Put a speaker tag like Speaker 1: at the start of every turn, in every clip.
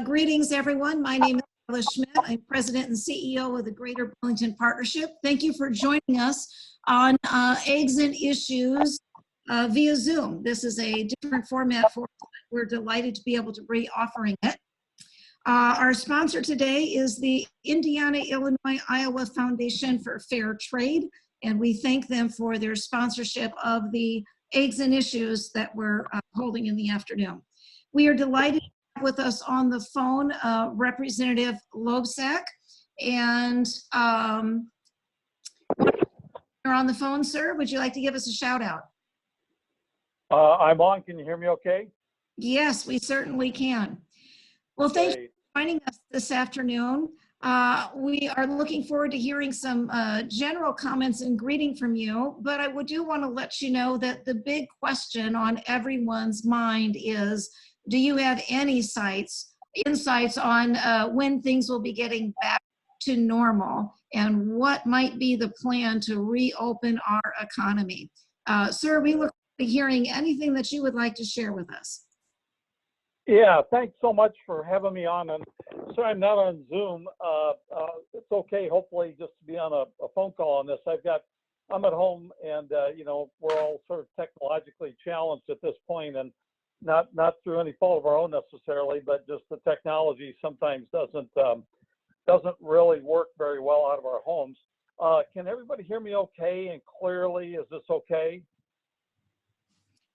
Speaker 1: Greetings, everyone. My name is Della Schmidt. I'm President and CEO of the Greater Burlington Partnership. Thank you for joining us on Eggs and Issues via Zoom. This is a different format for us. We're delighted to be able to be offering it. Our sponsor today is the Indiana, Illinois, Iowa Foundation for Fair Trade, and we thank them for their sponsorship of the Eggs and Issues that we're holding in the afternoon. We are delighted with us on the phone, Representative Loebsack. And you're on the phone, sir. Would you like to give us a shout out?
Speaker 2: I'm on. Can you hear me okay?
Speaker 1: Yes, we certainly can. Well, thank you for joining us this afternoon. We are looking forward to hearing some general comments and greeting from you, but I do want to let you know that the big question on everyone's mind is, do you have any insights on when things will be getting back to normal and what might be the plan to reopen our economy? Sir, we look forward to hearing anything that you would like to share with us.
Speaker 2: Yeah, thanks so much for having me on. And sorry, I'm not on Zoom. It's okay, hopefully, just to be on a phone call on this. I'm at home, and you know, we're all sort of technologically challenged at this point, and not through any fault of our own necessarily, but just the technology sometimes doesn't really work very well out of our homes. Can everybody hear me okay and clearly? Is this okay?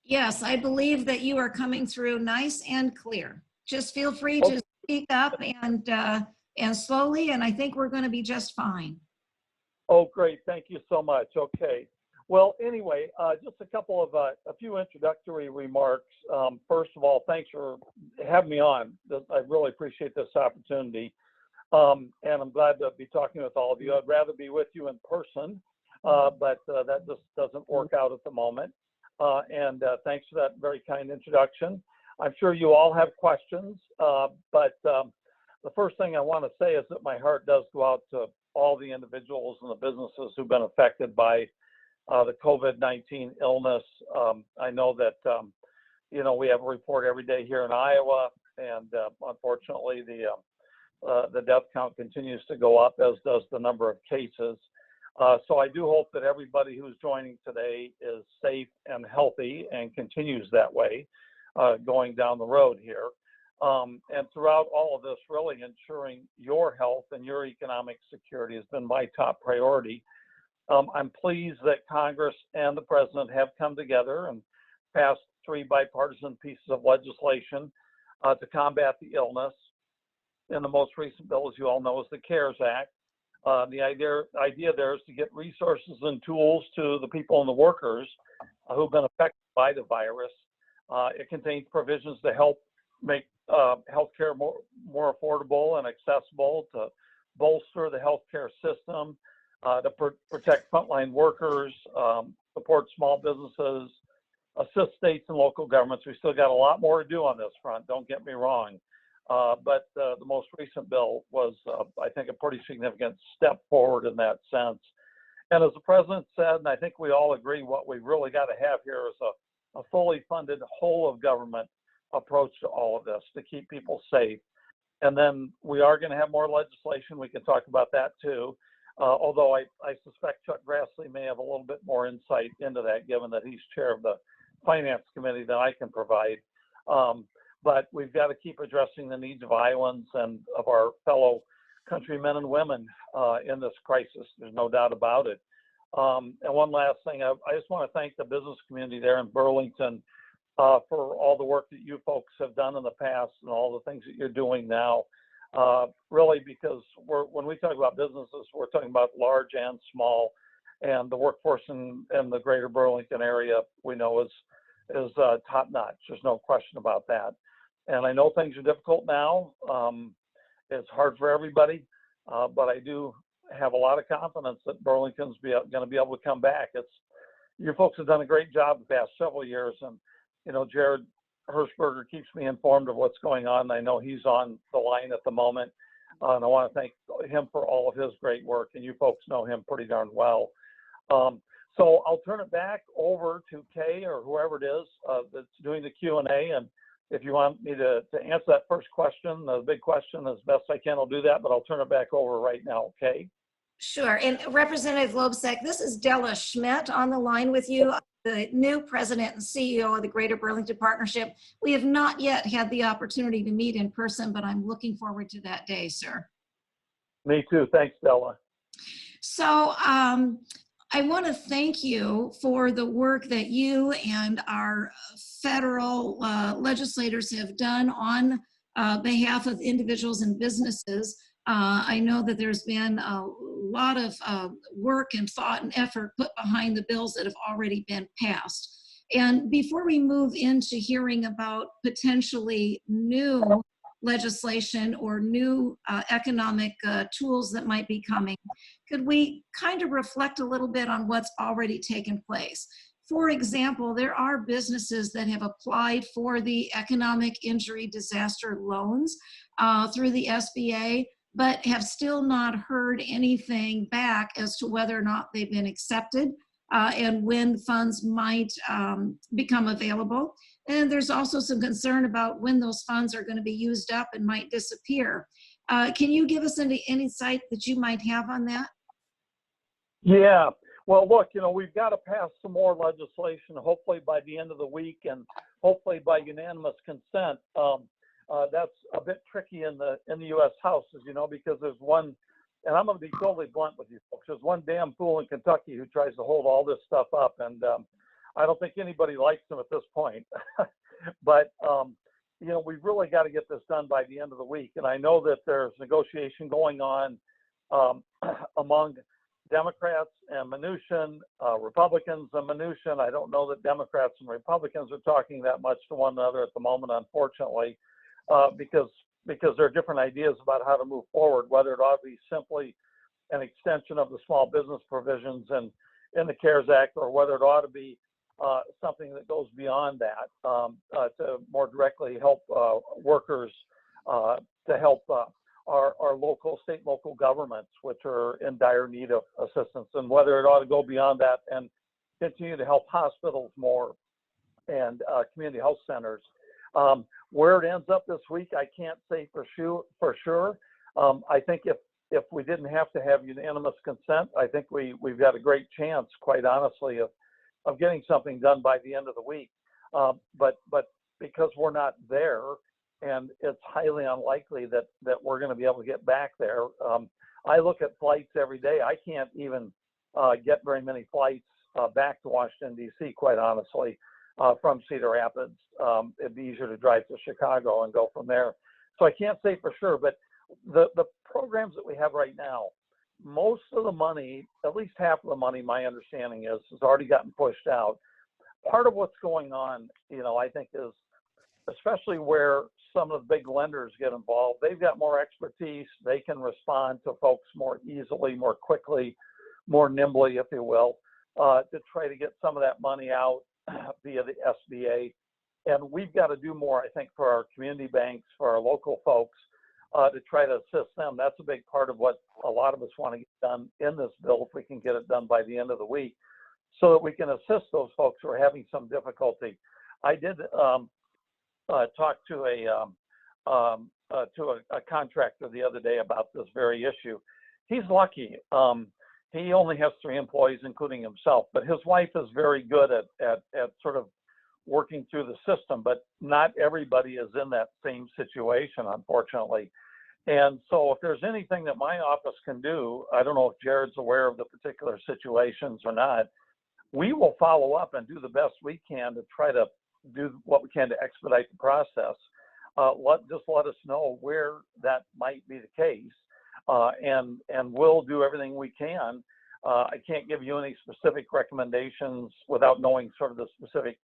Speaker 1: Yes, I believe that you are coming through nice and clear. Just feel free to speak up and slowly, and I think we're going to be just fine.
Speaker 2: Oh, great. Thank you so much. Okay. Well, anyway, just a few introductory remarks. First of all, thanks for having me on. I really appreciate this opportunity. And I'm glad to be talking with all of you. I'd rather be with you in person, but that just doesn't work out at the moment. And thanks for that very kind introduction. I'm sure you all have questions, but the first thing I want to say is that my heart does go out to all the individuals and the businesses who've been affected by the COVID-19 illness. I know that, you know, we have a report every day here in Iowa, and unfortunately the death count continues to go up, as does the number of cases. So I do hope that everybody who's joining today is safe and healthy and continues that way going down the road here. And throughout all of this, really ensuring your health and your economic security has been my top priority. I'm pleased that Congress and the President have come together and passed 3 bipartisan pieces of legislation to combat the illness. And the most recent bill, as you all know, is the CARES Act. The idea there is to get resources and tools to the people and the workers who've been affected by the virus. It contains provisions to help make healthcare more affordable and accessible, to bolster the healthcare system, to protect frontline workers, support small businesses, assist states and local governments. We still got a lot more to do on this front, don't get me wrong. But the most recent bill was, I think, a pretty significant step forward in that sense. And as the President said, and I think we all agree, what we really got to have here is a fully funded whole of government approach to all of this to keep people safe. And then we are going to have more legislation. We can talk about that too. Although I suspect Chuck Grassley may have a little bit more insight into that, given that he's chair of the Finance Committee, than I can provide. But we've got to keep addressing the needs of Iowans and of our fellow countrymen and women in this crisis. There's no doubt about it. And one last thing, I just want to thank the business community there in Burlington for all the work that you folks have done in the past and all the things that you're doing now. Really, because when we talk about businesses, we're talking about large and small, and the workforce in the Greater Burlington area we know is top notch. There's no question about that. And I know things are difficult now. It's hard for everybody, but I do have a lot of confidence that Burlington's going to be able to come back. You folks have done a great job the past several years, and you know, Jared Hirschberger keeps me informed of what's going on. I know he's on the line at the moment, and I want to thank him for all of his great work, and you folks know him pretty darn well. So I'll turn it back over to Kay or whoever it is that's doing the Q&A, and if you want me to answer that first question, the big question, as best I can, I'll do that, but I'll turn it back over right now, okay?
Speaker 1: Sure. And Representative Loebsack, this is Della Schmidt on the line with you, the new president and CEO of the Greater Burlington Partnership. We have not yet had the opportunity to meet in person, but I'm looking forward to that day, sir.
Speaker 2: Me too. Thanks, Della.
Speaker 1: So I want to thank you for the work that you and our federal legislators have done on behalf of individuals and businesses. I know that there's been a lot of work and thought and effort put behind the bills that have already been passed. And before we move into hearing about potentially new legislation or new economic tools that might be coming, could we kind of reflect a little bit on what's already taken place? For example, there are businesses that have applied for the economic injury disaster loans through the SBA, but have still not heard anything back as to whether or not they've been accepted and when funds might become available. And there's also some concern about when those funds are going to be used up and might disappear. Can you give us any insight that you might have on that?
Speaker 2: Yeah. Well, look, we've got to pass some more legislation, hopefully by the end of the week, and hopefully by unanimous consent. That's a bit tricky in the U.S. House, as you know, because there's one, and I'm going to be totally blunt with you folks, there's one damn fool in Kentucky who tries to hold all this stuff up, and I don't think anybody likes him at this point. But, we've really got to get this done by the end of the week, and I know that there's negotiation going on among Democrats and Mnuchin, Republicans and Mnuchin. I don't know that Democrats and Republicans are talking that much to one another at the moment, unfortunately, because there are different ideas about how to move forward, whether it ought to be simply an extension of the small business provisions in the CARES Act, or whether it ought to be something that goes beyond that to more directly help workers, to help our local, state, local governments, which are in dire need of assistance, and whether it ought to go beyond that and continue to help hospitals more and community health centers. Where it ends up this week, I can't say for sure. I think if we didn't have to have unanimous consent, I think we've got a great chance, quite honestly, of getting something done by the end of the week. But because we're not there, and it's highly unlikely that we're going to be able to get back there. I look at flights every day. I can't even get very many flights back to Washington, D.C., quite honestly, from Cedar Rapids. It'd be easier to drive to Chicago and go from there. So I can't say for sure, but the programs that we have right now, most of the money, at least half of the money, my understanding is, has already gotten pushed out. Part of what's going on, I think is, especially where some of the big lenders get involved, they've got more expertise. They can respond to folks more easily, more quickly, more nimbly, if you will, to try to get some of that money out via the SBA. And we've got to do more, I think, for our community banks, for our local folks, to try to assist them. That's a big part of what a lot of us want to get done in this bill, if we can get it done by the end of the week, so that we can assist those folks who are having some difficulty. I did talk to a contractor the other day about this very issue. He's lucky. He only has 3 employees, including himself, but his wife is very good at sort of working through the system, but not everybody is in that same situation, unfortunately. And so if there's anything that my office can do, I don't know if Jared's aware of the particular situations or not, we will follow up and do the best we can to try to do what we can to expedite the process. Just let us know where that might be the case, and we'll do everything we can. I can't give you any specific recommendations without knowing sort of the specific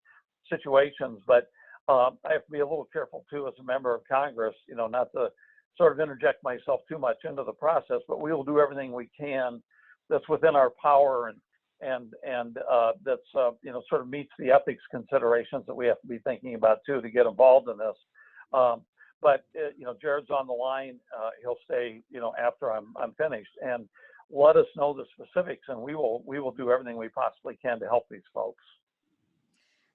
Speaker 2: situations, but I have to be a little careful too as a member of Congress, not to sort of interject myself too much into the process, but we will do everything we can that's within our power and that's sort of meets the ethics considerations that we have to be thinking about too to get involved in this. But Jared's on the line. He'll stay after I'm finished, and let us know the specifics, and we will do everything we possibly can to help these folks.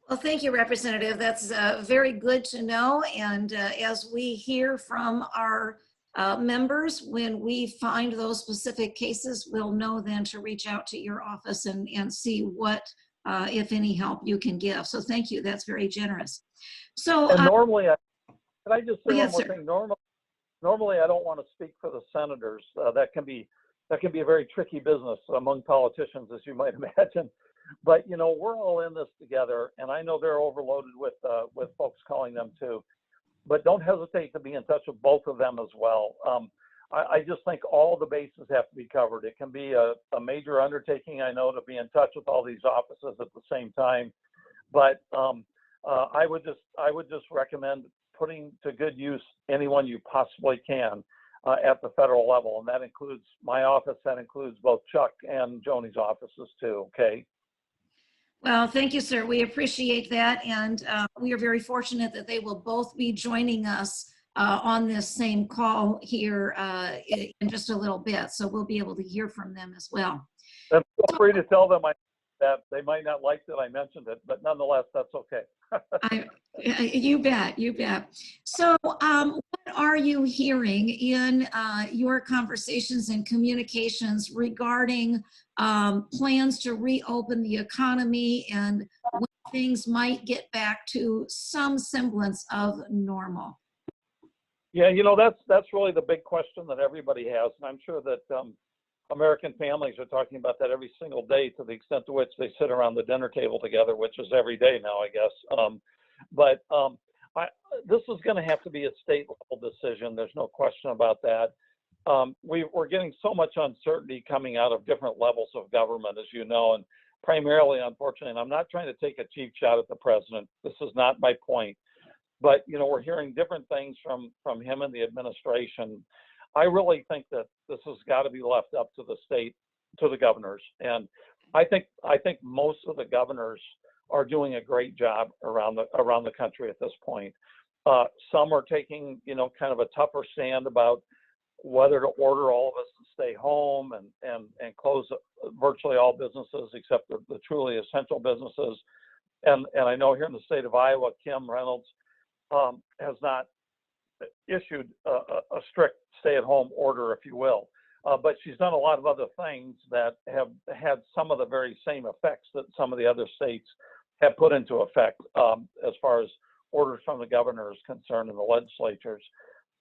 Speaker 1: Well, thank you, Representative. That's very good to know. And as we hear from our members, when we find those specific cases, we'll know then to reach out to your office and see what, if any, help you can give. So thank you. That's very generous. So
Speaker 2: And normally, can I just say
Speaker 1: yes,
Speaker 2: one more
Speaker 1: sir.
Speaker 2: thing? Normally, I don't want to speak for the senators. That can be a very tricky business among politicians, as you might imagine. But we're all in this together, and I know they're overloaded with folks calling them too. But don't hesitate to be in touch with both of them as well. I just think all the bases have to be covered. It can be a major undertaking, I know, to be in touch with all these offices at the same time. But I would just recommend putting to good use anyone you possibly can at the federal level, and that includes my office. That includes both Chuck and Joni's offices too. Okay.
Speaker 1: Well, thank you, sir. We appreciate that. And we are very fortunate that they will both be joining us on this same call here in just a little bit. So we'll be able to hear from them as well.
Speaker 2: And feel free to tell them that they might not like that I mentioned it, but nonetheless, that's okay.
Speaker 1: You bet, you bet. So what are you hearing in your conversations and communications regarding plans to reopen the economy and when things might get back to some semblance of normal?
Speaker 2: Yeah, that's really the big question that everybody has, and I'm sure that American families are talking about that every single day, to the extent to which they sit around the dinner table together, which is every day now, I guess. This is going to have to be a state level decision. There's no question about that. We're getting so much uncertainty coming out of different levels of government, as you know, and primarily, unfortunately, and I'm not trying to take a cheap shot at the president. This is not my point. But, we're hearing different things from him and the administration. I really think that this has got to be left up to the governors. And I think most of the governors are doing a great job around the country at this point. Some are taking, kind of a tougher stand about whether to order all of us to stay home and close virtually all businesses except the truly essential businesses. And I know here in the state of Iowa, Kim Reynolds has not issued a strict stay-at-home order, if you will. But she's done a lot of other things that have had some of the very same effects that some of the other states have put into effect as far as orders from the governor is concerned and the legislatures.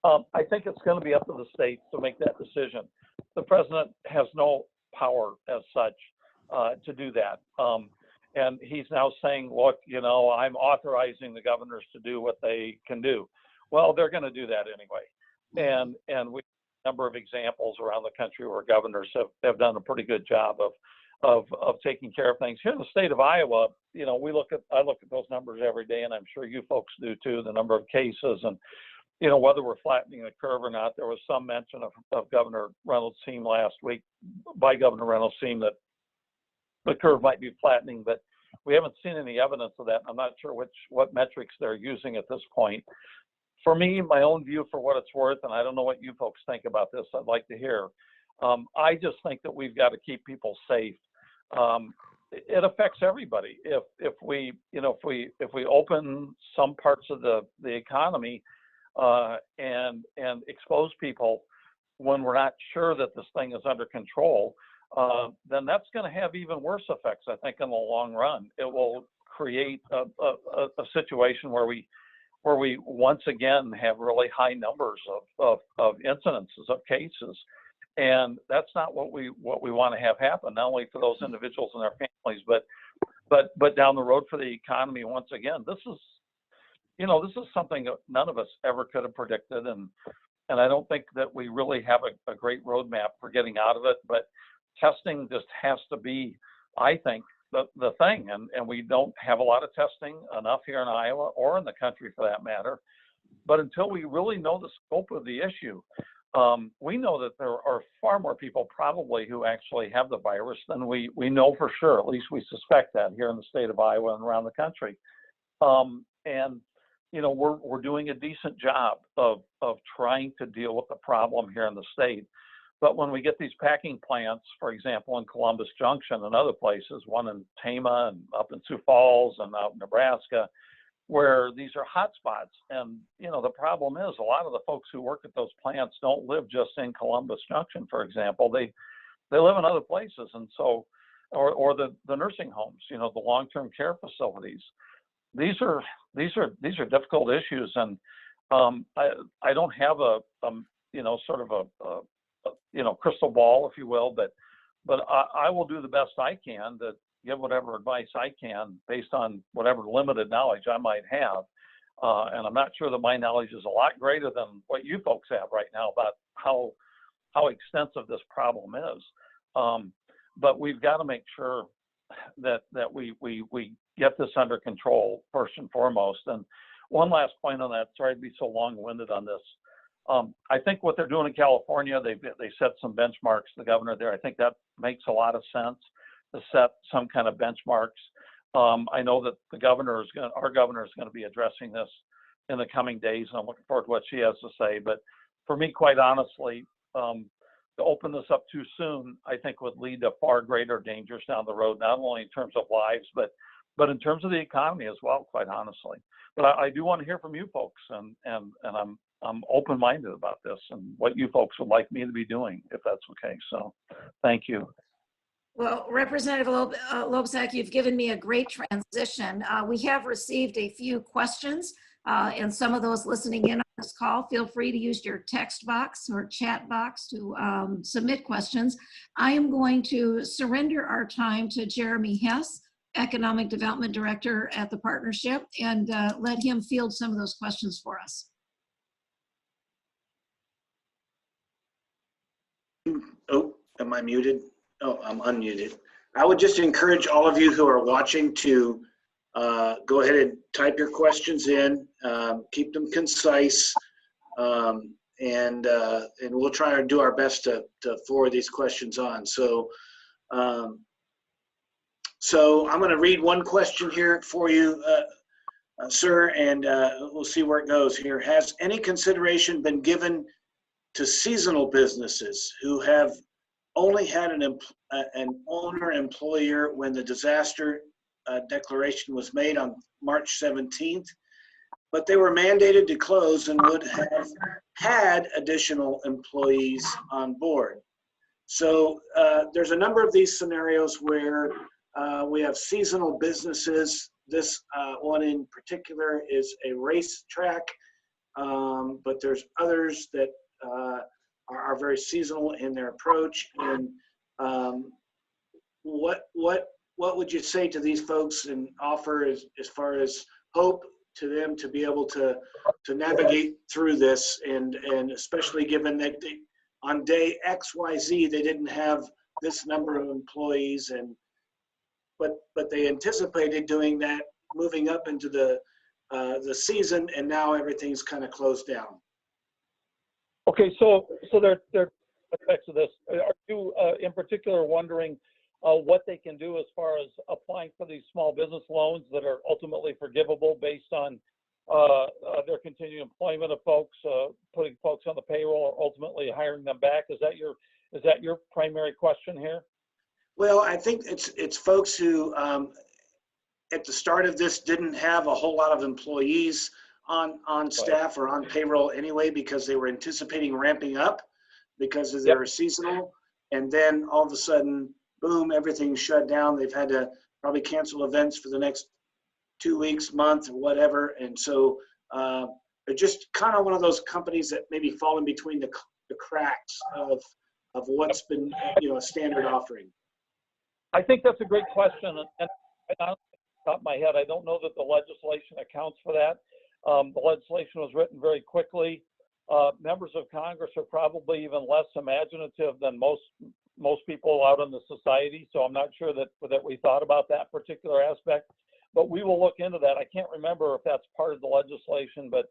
Speaker 2: I think it's going to be up to the states to make that decision. The president has no power as such to do that. And he's now saying, look, I'm authorizing the governors to do what they can do. Well, they're going to do that anyway. And we have a number of examples around the country where governors have done a pretty good job of taking care of things. Here in the state of Iowa, I look at those numbers every day, and I'm sure you folks do too, the number of cases and, whether we're flattening the curve or not. There was some mention of Governor Reynolds' team last week by Governor Reynolds' team that the curve might be flattening, but we haven't seen any evidence of that. I'm not sure what metrics they're using at this point. For me, my own view, for what it's worth, and I don't know what you folks think about this, I'd like to hear. I just think that we've got to keep people safe. It affects everybody. If we open some parts of the economy and expose people when we're not sure that this thing is under control, then that's going to have even worse effects, I think, in the long run. It will create a situation where we once again have really high numbers of incidences of cases, and that's not what we want to have happen. Not only for those individuals and their families, but down the road for the economy. Once again, this is something that none of us ever could have predicted, and I don't think that we really have a great roadmap for getting out of it. But testing just has to be, I think, the thing, and we don't have a lot of testing enough here in Iowa or in the country for that matter. But until we really know the scope of the issue, we know that there are far more people probably who actually have the virus than we know for sure. At least we suspect that here in the state of Iowa and around the country. And we're doing a decent job of trying to deal with the problem here in the state. But when we get these packing plants, for example, in Columbus Junction and other places, one in Tama and up in Sioux Falls and out in Nebraska, where these are hot spots. And, you know, the problem is a lot of the folks who work at those plants don't live just in Columbus Junction, for example. They live in other places. And so, or the nursing homes, you know, the long-term care facilities. These are difficult issues. And I don't have a you know, sort of a you know, crystal ball, if you will, but I will do the best I can to give whatever advice I can based on whatever limited knowledge I might have. And I'm not sure that my knowledge is a lot greater than what you folks have right now about how extensive this problem is. But we've got to make sure that we get this under control first and foremost. And one last point on that, sorry to be so long-winded on this. I think what they're doing in California, they set some benchmarks, the governor there. I think that makes a lot of sense to set some kind of benchmarks. I know that our governor is going to be addressing this in the coming days, and I'm looking forward to what she has to say. But for me, quite honestly, to open this up too soon, I think would lead to far greater dangers down the road, not only in terms of lives, but in terms of the economy as well, quite honestly. But I do want to hear from you folks, and I'm open-minded about this and what you folks would like me to be doing, if that's okay. So thank you.
Speaker 1: Well, Representative Loebsack, you've given me a great transition. We have received a few questions, and some of those listening in on this call, feel free to use your text box or chat box to submit questions. I am going to surrender our time to Jeremy Hess, Economic Development Director at the partnership, and let him field some of those questions for us.
Speaker 3: Oh, am I muted? Oh, I'm unmuted. I would just encourage all of you who are watching to go ahead and type your questions in, keep them concise, and we'll try to do our best to forward these questions on. So I'm going to read one question here for you, sir, and we'll see where it goes here. Has any consideration been given to seasonal businesses who have only had an owner-employer when the disaster declaration was made on March 17th, but they were mandated to close and would have had additional employees on board? So there's a number of these scenarios where we have seasonal businesses. This one in particular is a racetrack, but there's others that are very seasonal in their approach. And what would you say to these folks and offer as far as hope to them to be able to navigate through this, and especially given that on day XYZ they didn't have this number of employees, but they anticipated doing that moving up into the season, and now everything's kind of closed down?
Speaker 2: Okay, so there are aspects of this. Are you in particular wondering what they can do as far as applying for these small business loans that are ultimately forgivable based on their continued employment of folks, putting folks on the payroll, or ultimately hiring them back? Is that your primary question here?
Speaker 3: Well, I think it's folks who at the start of this didn't have a whole lot of employees on staff or on payroll anyway, because they were anticipating ramping up because of their seasonal, and then all of a sudden, boom, everything's shut down. They've had to probably cancel events for the next 2 weeks, month, or whatever. And so they're just kind of one of those companies that maybe fall in between the cracks of what's been, a standard offering.
Speaker 2: I think that's a great question, and off the top of my head, I don't know that the legislation accounts for that. The legislation was written very quickly. Members of Congress are probably even less imaginative than most people out in the society, so I'm not sure that we thought about that particular aspect, but we will look into that. I can't remember if that's part of the legislation, but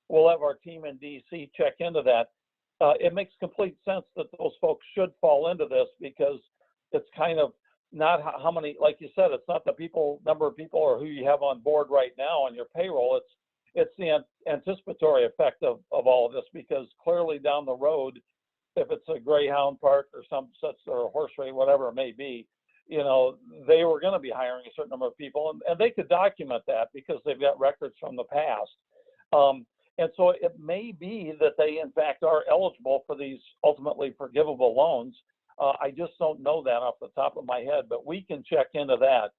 Speaker 2: we'll have our team in DC check into that. It makes complete sense that those folks should fall into this, because it's kind of not how many, like you said, it's not the number of people or who you have on board right now on your payroll. It's the anticipatory effect of all of this, because clearly down the road, it's a Greyhound park or some such, or a horse race, whatever it may be, you know, they were going to be hiring a certain number of people, and they could document that because they've got records from the past. And so it may be that they, in fact, are eligible for these ultimately forgivable loans. I just don't know that off the top of my head, but we can check into that.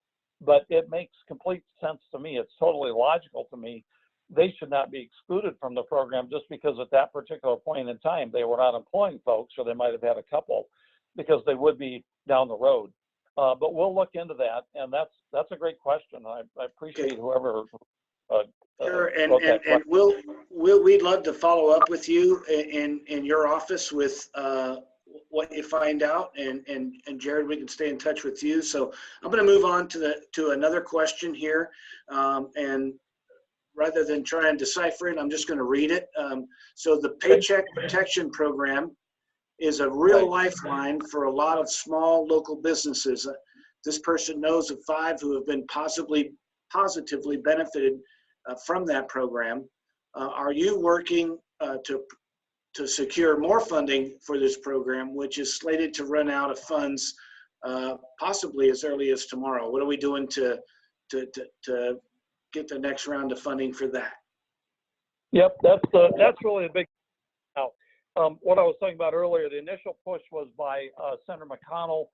Speaker 2: But it makes complete sense to me. It's totally logical to me. They should not be excluded from the program just because at that particular point in time, they were not employing folks, or they might have had a couple, because they would be down the road. But we'll look into that, and that's a great question. I appreciate whoever.
Speaker 3: Sure, and we'd love to follow up with you in your office with what you find out, and Jared, we can stay in touch with you. So I'm going to move on to another question here, and rather than try and decipher it, I'm just going to read it. So the Paycheck Protection Program is a real lifeline for a lot of small local businesses. This person knows of 5 who have been positively benefited from that program. Are you working to secure more funding for this program, which is slated to run out of funds possibly as early as tomorrow? What are we doing to get the next round of funding for that?
Speaker 2: Yep, that's really a big. Now, what I was talking about earlier, the initial push was by Senator McConnell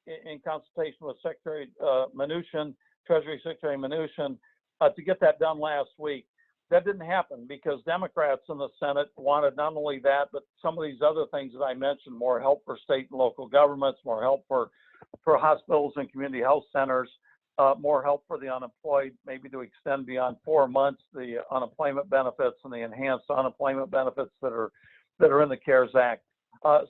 Speaker 2: in consultation with Secretary Mnuchin, Treasury Secretary Mnuchin, to get that done last week. That didn't happen because Democrats in the Senate wanted not only that, but some of these other things that I mentioned: more help for state and local governments, more help for hospitals and community health centers, more help for the unemployed, maybe to extend beyond 4 months the unemployment benefits and the enhanced unemployment benefits that are in the CARES Act.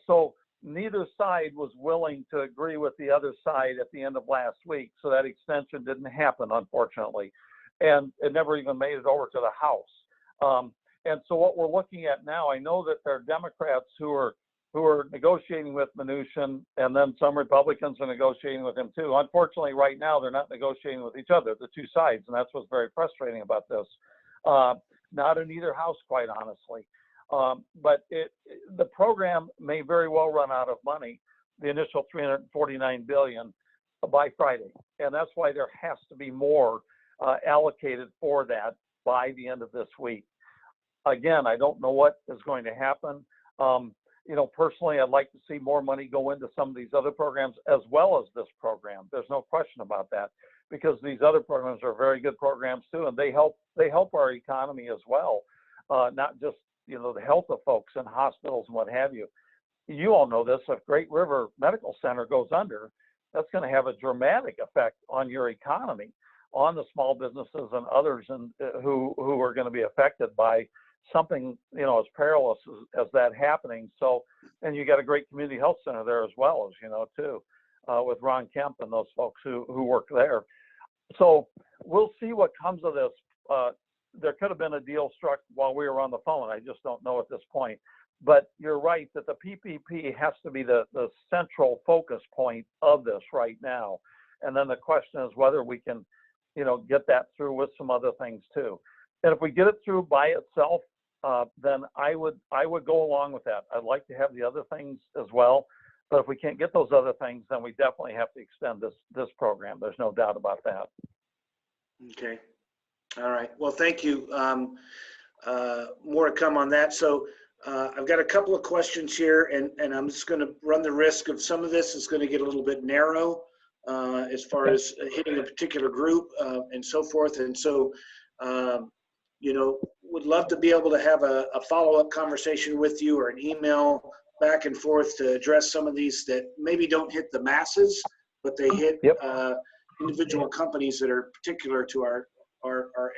Speaker 2: So neither side was willing to agree with the other side at the end of last week. So that extension didn't happen, unfortunately. And it never even made it over to the House. And so what we're looking at now, I know that there are Democrats who are negotiating with Mnuchin, and then some Republicans are negotiating with him too. Unfortunately, right now, they're not negotiating with each other, the two sides, and that's what's very frustrating about this. Not in either house, quite honestly. But the program may very well run out of money, the initial $349 billion, by Friday. And that's why there has to be more allocated for that by the end of this week. Again, I don't know what is going to happen. You know, personally, I'd like to see more money go into some of these other programs as well as this program. There's no question about that, because these other programs are very good programs too, and they help our economy as well, not just, you know, the health of folks in hospitals and what have you. You all know this: if Great River Medical Center goes under, that's going to have a dramatic effect on your economy, on the small businesses and others, and who are going to be affected by something, you know, as perilous as that happening. So, and you got a great community health center there as well, as you know, too, with Ron Kemp and those folks who work there. So we'll see what comes of this. There could have been a deal struck while we were on the phone. I just don't know at this point. But you're right that the PPP has to be the central focus point of this right now. And then the question is whether we can, you know, get that through with some other things too. And if we get it through by itself, then I would go along with that. I'd like to have the other things as well, but if we can't get those other things, then we definitely have to extend this program. There's no doubt about that.
Speaker 3: Okay. All right. Well, thank you. More to come on that. So I've got a couple of questions here, and I'm just going to run the risk of some of this is going to get a little bit narrow as far as hitting a particular group and so forth. And so, you know, would love to be able to have a follow-up conversation with you, or an email back and forth to address some of these that maybe don't hit the masses, but they hit individual companies that are particular to our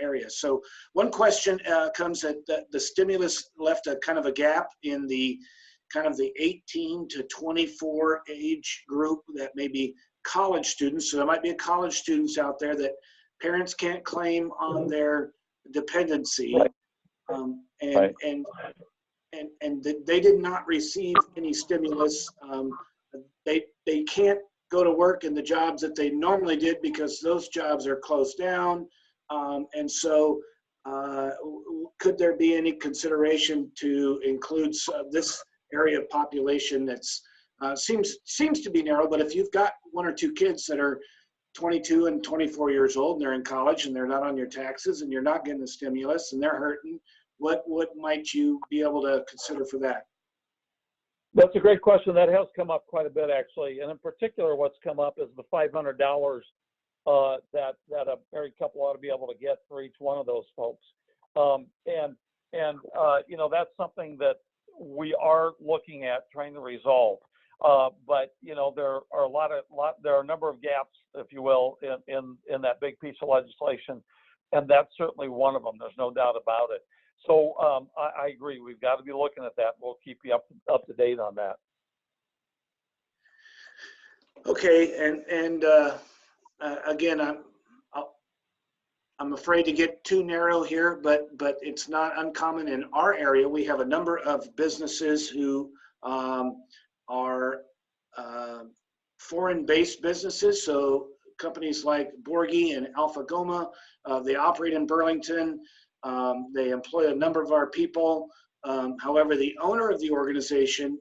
Speaker 3: area. So one question comes that the stimulus left a kind of a gap in the kind of the 18 to 24 age group that may be college students. So there might be college students out there that parents can't claim on their dependency, and they did not receive any stimulus. They can't go to work in the jobs that they normally did because those jobs are closed down. And so could there be any consideration to include this area of population that's seems to be narrow. But if you've got one or two kids that are 22 and 24 years old and they're in college and they're not on your taxes and you're not getting the stimulus and they're hurting, what might you be able to consider for that?
Speaker 2: That's a great question. That has come up quite a bit, actually. And in particular, what's come up is the $500 that a married couple ought to be able to get for each one of those folks. You know, that's something that we are looking at trying to resolve. But you know, there are a number of gaps, if you will, in that big piece of legislation, and that's certainly one of them. There's no doubt about it. So I agree. We've got to be looking at that. We'll keep you up to date on that.
Speaker 3: Okay, and again, I'm afraid to get too narrow here, but it's not uncommon in our area. We have a number of businesses who are foreign-based businesses. So companies like Borgie and Alpha Goma, they operate in Burlington. They employ a number of our people. However, the owner of the organization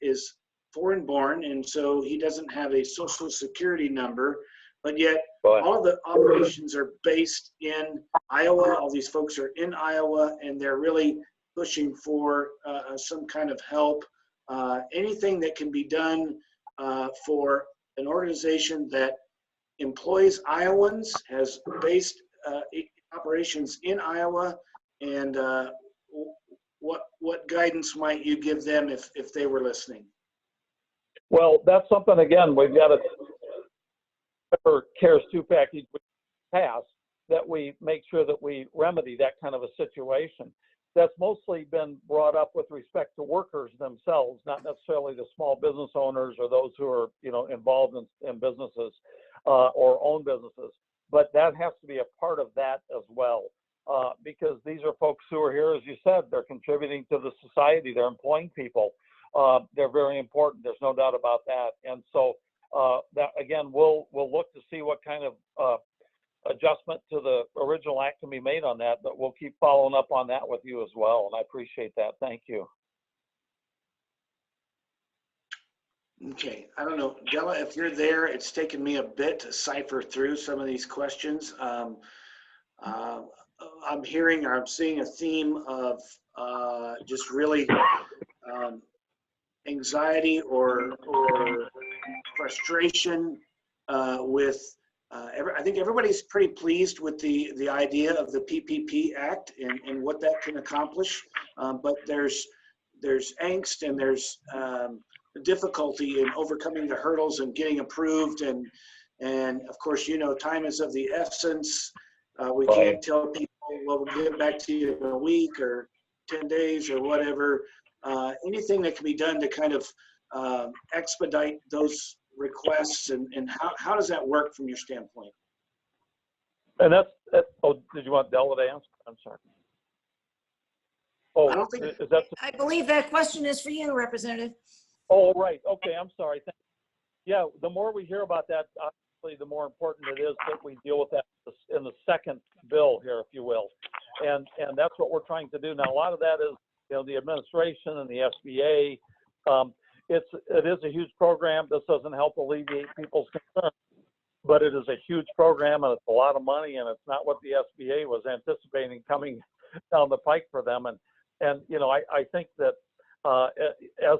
Speaker 3: is foreign-born, and so he doesn't have a social security number, but yet all the operations are based in Iowa. All these folks are in Iowa, and they're really pushing for some kind of help. Anything that can be done for an organization that employs Iowans, has based operations in Iowa, and what guidance might you give them if they were listening?
Speaker 2: Well, that's something, again, we've got to CARES 2 package pass, that we make sure that we remedy that kind of a situation. That's mostly been brought up with respect to workers themselves, not necessarily the small business owners or those who are, you know, involved in businesses or own businesses. But that has to be a part of that as well, because these are folks who are here, as you said, they're contributing to the society, they're employing people. They're very important. There's no doubt about that. And so that, again, we'll look to see what kind of adjustment to the original act can be made on that, but we'll keep following up on that with you as well. And I appreciate that. Thank you.
Speaker 3: Okay, I don't know, Della, if you're there, it's taken me a bit to cipher through some of these questions. I'm seeing a theme of just really anxiety or frustration with I think everybody's pretty pleased with the idea of the PPP Act and what that can accomplish, but there's angst and there's difficulty in overcoming the hurdles and getting approved, and of course, you know, time is of the essence. We can't tell people, well, we'll get back to you in a week or 10 days or whatever. Anything that can be done to kind of expedite those requests, and how does that work from your standpoint?
Speaker 2: And that's oh, did you want Della to answer? I'm sorry. Oh,
Speaker 3: I don't think,
Speaker 2: is that?
Speaker 1: I believe that question is for you, Representative.
Speaker 2: Oh, right. Okay, I'm sorry. Yeah, the more we hear about that, obviously, the more important it is that we deal with that in the second bill here, if you will. And that's what we're trying to do. Now, a lot of that is, you know, the administration and the SBA. It is a huge program. This doesn't help alleviate people's concerns, but it is a huge program, and it's a lot of money, and it's not what the SBA was anticipating coming down the pike for them. And you know, I think that as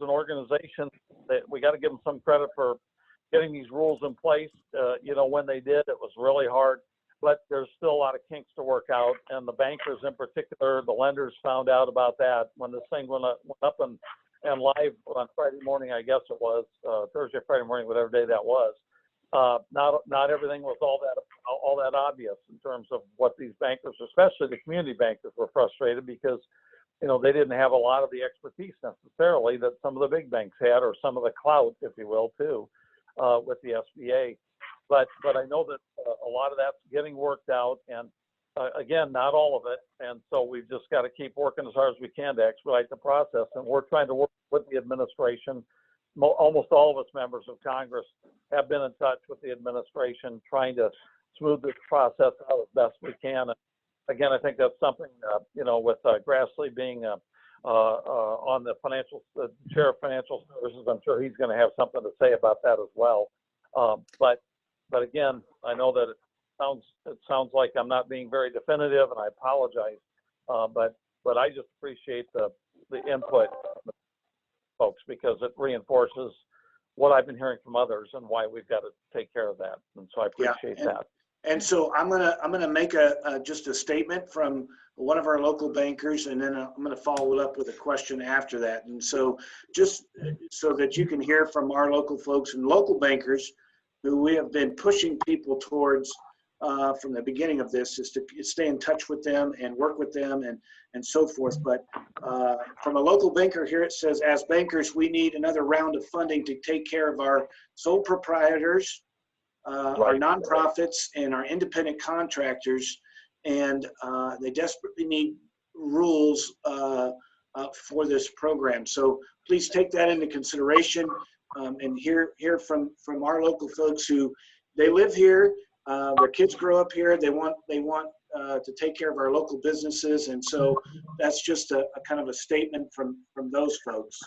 Speaker 2: an organization, that we got to give them some credit for getting these rules in place. You know, when they did, it was really hard, but there's still a lot of kinks to work out. And the bankers in particular, the lenders found out about that when this thing went up and live on Friday morning, I guess it was Thursday, Friday morning, whatever day that was. Not everything was all that obvious in terms of what these bankers, especially the community bankers, were frustrated because, you know, they didn't have a lot of the expertise necessarily that some of the big banks had, or some of the clout, if you will, too, with the SBA. But I know that a lot of that's getting worked out, and again, not all of it. And so we've just got to keep working as hard as we can to expedite the process. And we're trying to work with the administration. Almost all of us members of Congress have been in touch with the administration, trying to smooth this process out as best we can. And again, I think that's something, you know, with Grassley being on the chair of financial services. I'm sure he's going to have something to say about that as well. But again, I know that it sounds like I'm not being very definitive, and I apologize. But I just appreciate the input, folks, because it reinforces what I've been hearing from others and why we've got to take care of that. And so I appreciate that.
Speaker 3: And so I'm gonna make just a statement from one of our local bankers, and then I'm gonna follow it up with a question after that. And so just so that you can hear from our local folks and local bankers who we have been pushing people towards from the beginning of this, is to stay in touch with them and work with them and so forth. But from a local banker here, it says, as bankers, we need another round of funding to take care of our sole proprietors, our nonprofits, and our independent contractors. And they desperately need rules for this program. So please take that into consideration and hear from our local folks who, they live here, their kids grow up here, they want to take care of our local businesses. And so that's just a kind of a statement from those folks.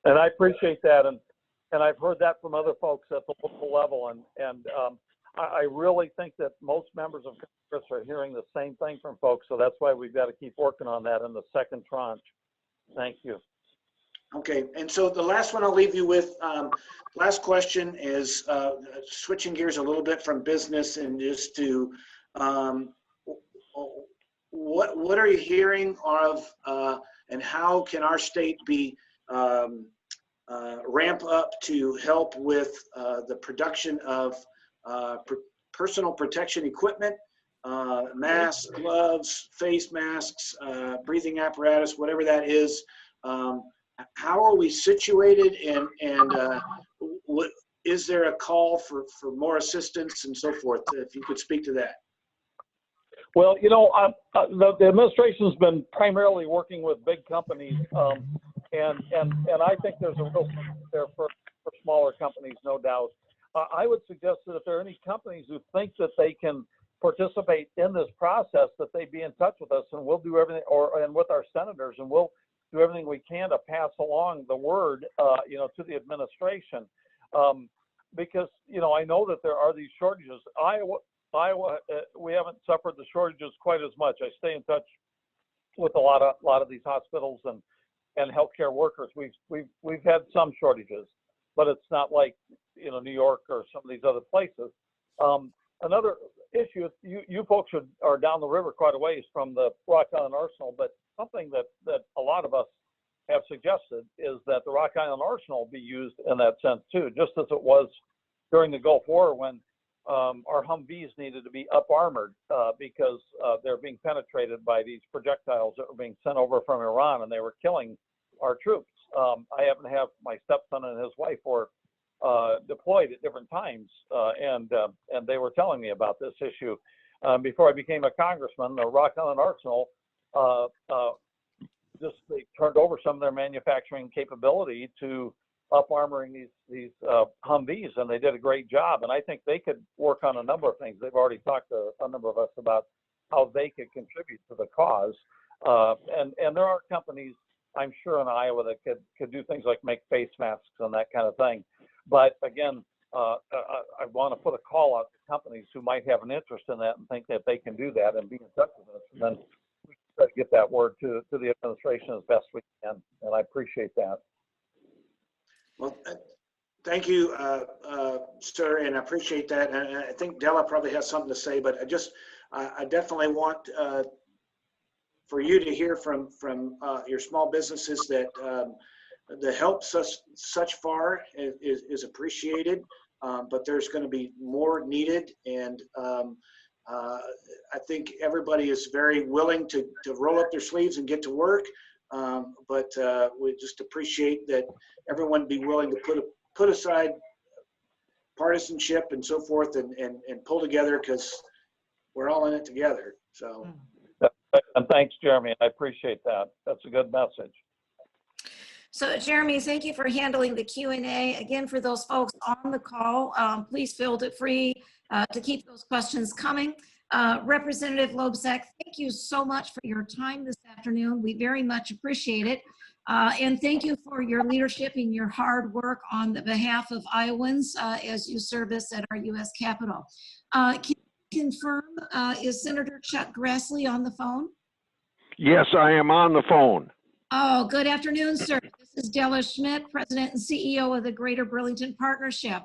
Speaker 2: And I appreciate that. And I've heard that from other folks at the local level. And I really think that most members of Congress are hearing the same thing from folks. So that's why we've got to keep working on that in the second tranche. Thank you.
Speaker 3: Okay, and so the last one I'll leave you with, last question is switching gears a little bit from business and just to what are you hearing of and how can our state be ramp up to help with the production of personal protection equipment, masks, gloves, face masks, breathing apparatus, whatever that is. How are we situated, and what, is there a call for more assistance and so forth? If you could speak to that.
Speaker 2: Well, you know, the administration's been primarily working with big companies, and I think there's a real need there for smaller companies, no doubt. I would suggest that if there are any companies who think that they can participate in this process, that they be in touch with us, and we'll do everything, and with our senators, and we'll do everything we can to pass along the word, you know, to the administration, because, you know, I know that there are these shortages. Iowa, we haven't suffered the shortages quite as much. I stay in touch with a lot of these hospitals and healthcare workers. We've had some shortages, but it's not like, you know, New York or some of these other places. Another issue, you folks are down the river quite a ways from the Rock Island Arsenal, but something that a lot of us have suggested is that the Rock Island Arsenal be used in that sense too, just as it was during the Gulf War when our Humvees needed to be up armored because they're being penetrated by these projectiles that were being sent over from Iran, and they were killing our troops. I happen to have my stepson and his wife were deployed at different times, and they were telling me about this issue. Before I became a congressman, the Rock Island Arsenal they turned over some of their manufacturing capability to up armoring these Humvees, and they did a great job. And I think they could work on a number of things. They've already talked to a number of us about how they could contribute to the cause. And there are companies, I'm sure, in Iowa that could do things like make face masks and that kind of thing. But again, I want to put a call out to companies who might have an interest in that and think that they can do that and be in touch with us. And then we can try to get that word to the administration as best we can. And I appreciate that.
Speaker 3: Well, thank you, sir, and I appreciate that. And I think Della probably has something to say, but I definitely want for you to hear from your small businesses that the help such far is appreciated, but there's going to be more needed. And I think everybody is very willing to roll up their sleeves and get to work. But we just appreciate that everyone be willing to put aside partisanship and so forth and pull together, because we're all in it together. So.
Speaker 2: And thanks, Jeremy. I appreciate that. That's a good message.
Speaker 1: So Jeremy, thank you for handling the Q&A. Again, for those folks on the call, please feel free to keep those questions coming. Representative Loebsack, thank you so much for your time this afternoon. We very much appreciate it. And thank you for your leadership and your hard work on the behalf of Iowans as you service at our U.S. Capitol. Can you confirm, is Senator Chuck Grassley on the phone?
Speaker 4: Yes, I am on the phone.
Speaker 1: Oh, good afternoon, sir. This is Della Schmidt, President and CEO of the Greater Burlington Partnership.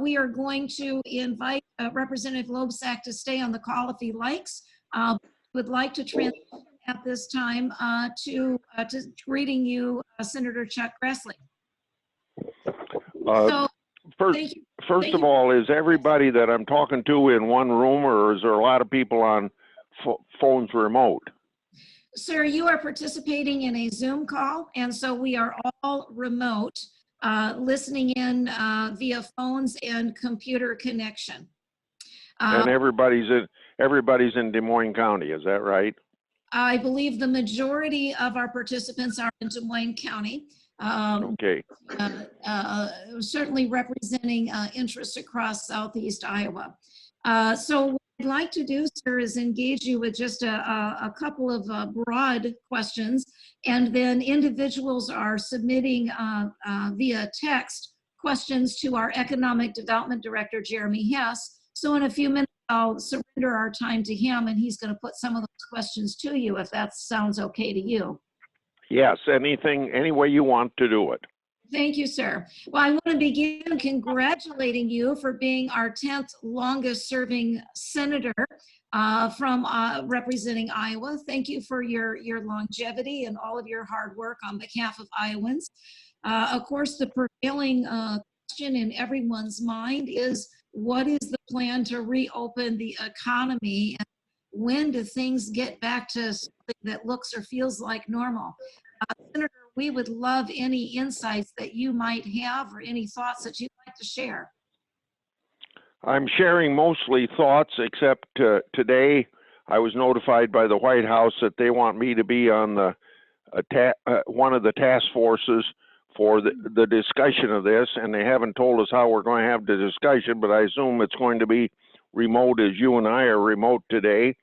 Speaker 1: We are going to invite Representative Loebsack to stay on the call if he likes. Would like to transition at this time to greeting you, Senator Chuck Grassley.
Speaker 4: First of all, is everybody that I'm talking to in one room, or is there a lot of people on phones remote?
Speaker 1: Sir, you are participating in a Zoom call, and so we are all remote, listening in via phones and computer connection.
Speaker 4: And everybody's in Des Moines County, is that right?
Speaker 1: I believe the majority of our participants are in Des Moines County.
Speaker 4: Okay.
Speaker 1: Certainly representing interests across Southeast Iowa. So what I'd like to do, sir, is engage you with just a couple of broad questions, and then individuals are submitting via text questions to our Economic Development Director, Jeremy Hess. So in a few minutes, I'll surrender our time to him, and he's going to put some of those questions to you, if that sounds okay to you.
Speaker 4: Yes, any way you want to do it.
Speaker 1: Thank you, sir. Well, I want to begin congratulating you for being our 10th longest serving senator from representing Iowa. Thank you for your longevity and all of your hard work on behalf of Iowans. Of course, the prevailing question in everyone's mind is, what is the plan to reopen the economy? And when do things get back to something that looks or feels like normal? Senator, we would love any insights that you might have or any thoughts that you'd like to share.
Speaker 4: I'm sharing mostly thoughts, except today I was notified by the White House that they want me to be on the one of the task forces for the discussion of this, and they haven't told us how we're going to have the discussion, but I assume it's going to be remote, as you and I are remote today.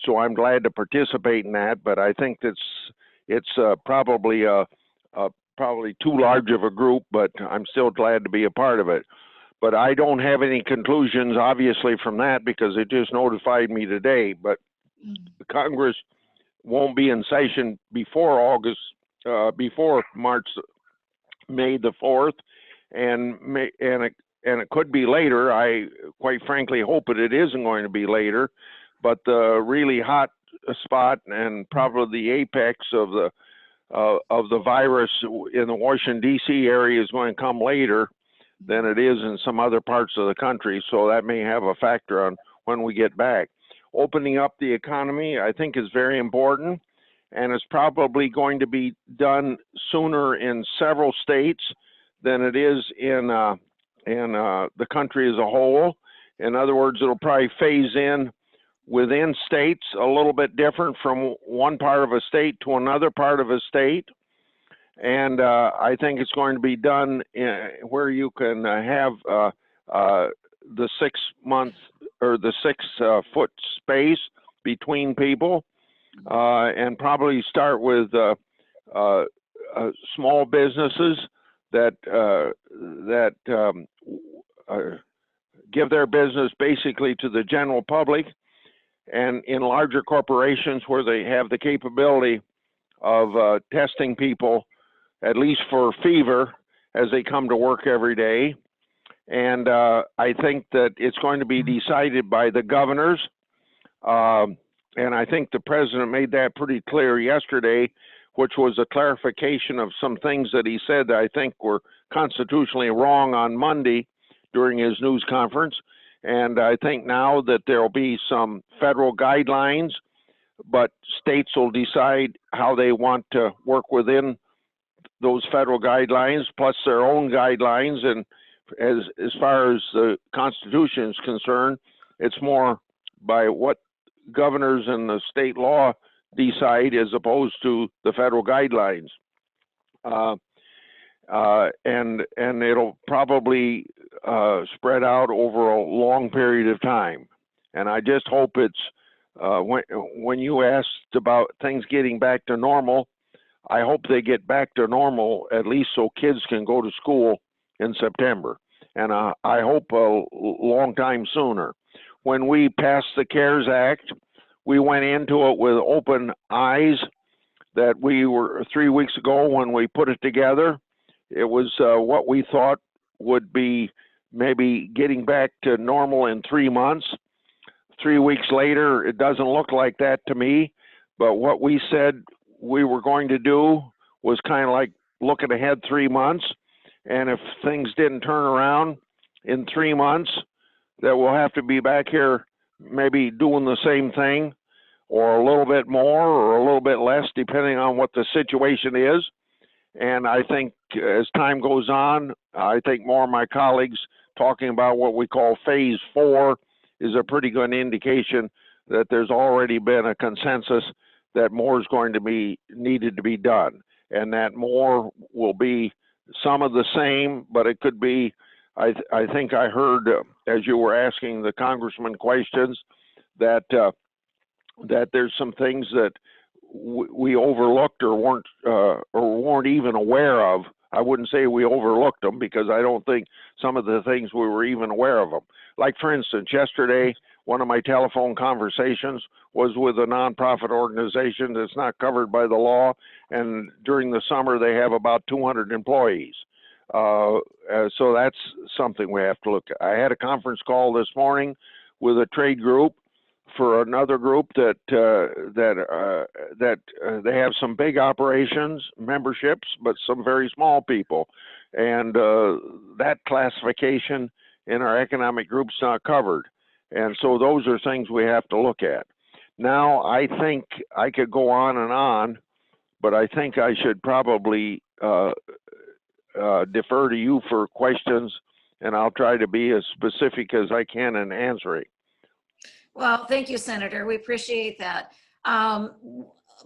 Speaker 4: So I'm glad to participate in that, but I think it's probably too large of a group, but I'm still glad to be a part of it. But I don't have any conclusions, obviously, from that, because it just notified me today. But Congress won't be in session before May the 4th, and it could be later. I quite frankly hope it isn't going to be later, but the really hot spot and probably the apex of the virus in the Washington D.C. area is going to come later than it is in some other parts of the country, so that may have a factor on when we get back. Opening up the economy, I think, is very important, and it's probably going to be done sooner in several states than it is in the country as a whole. In other words, it'll probably phase in within states a little bit different from one part of a state to another part of a state. And I think it's going to be done where you can have the 6 month or the 6 foot space between people, and probably start with small businesses that give their business basically to the general public, and in larger corporations where they have the capability of testing people, at least for fever, as they come to work every day. And I think that it's going to be decided by the governors. And I think the president made that pretty clear yesterday, which was a clarification of some things that he said that I think were constitutionally wrong on Monday during his news conference. And I think now that there will be some federal guidelines, but states will decide how they want to work within those federal guidelines, plus their own guidelines. And as far as the Constitution is concerned, it's more by what governors and the state law decide as opposed to the federal guidelines. And it'll probably spread out over a long period of time. And I just hope it's, when you asked about things getting back to normal, I hope they get back to normal, at least so kids can go to school in September. And I hope a long time sooner. When we passed the CARES Act, we went into it with open eyes. That we were 3 weeks ago when we put it together, it was what we thought would be maybe getting back to normal in 3 months. 3 weeks later, it doesn't look like that to me. But what we said we were going to do was kind of like looking ahead 3 months. And if things didn't turn around in 3 months, that we'll have to be back here maybe doing the same thing, or a little bit more or a little bit less, depending on what the situation is. And I think as time goes on, I think more of my colleagues talking about what we call phase 4 is a pretty good indication that there's already been a consensus that more is going to be needed to be done. And that more will be some of the same, but it could be, I think I heard as you were asking the congressman questions that there's some things that we overlooked or weren't even aware of. I wouldn't say we overlooked them, because I don't think some of the things we were even aware of them. Like, for instance, yesterday, one of my telephone conversations was with a nonprofit organization that's not covered by the law, and during the summer they have about 200 employees. So that's something we have to look at. I had a conference call this morning with a trade group for another group that they have some big operations, memberships, but some very small people, and that classification in our economic group's not covered. And so those are things we have to look at. Now, I think I could go on, but I think I should probably defer to you for questions, and I'll try to be as specific as I can in answering.
Speaker 1: Well, thank you, Senator. We appreciate that.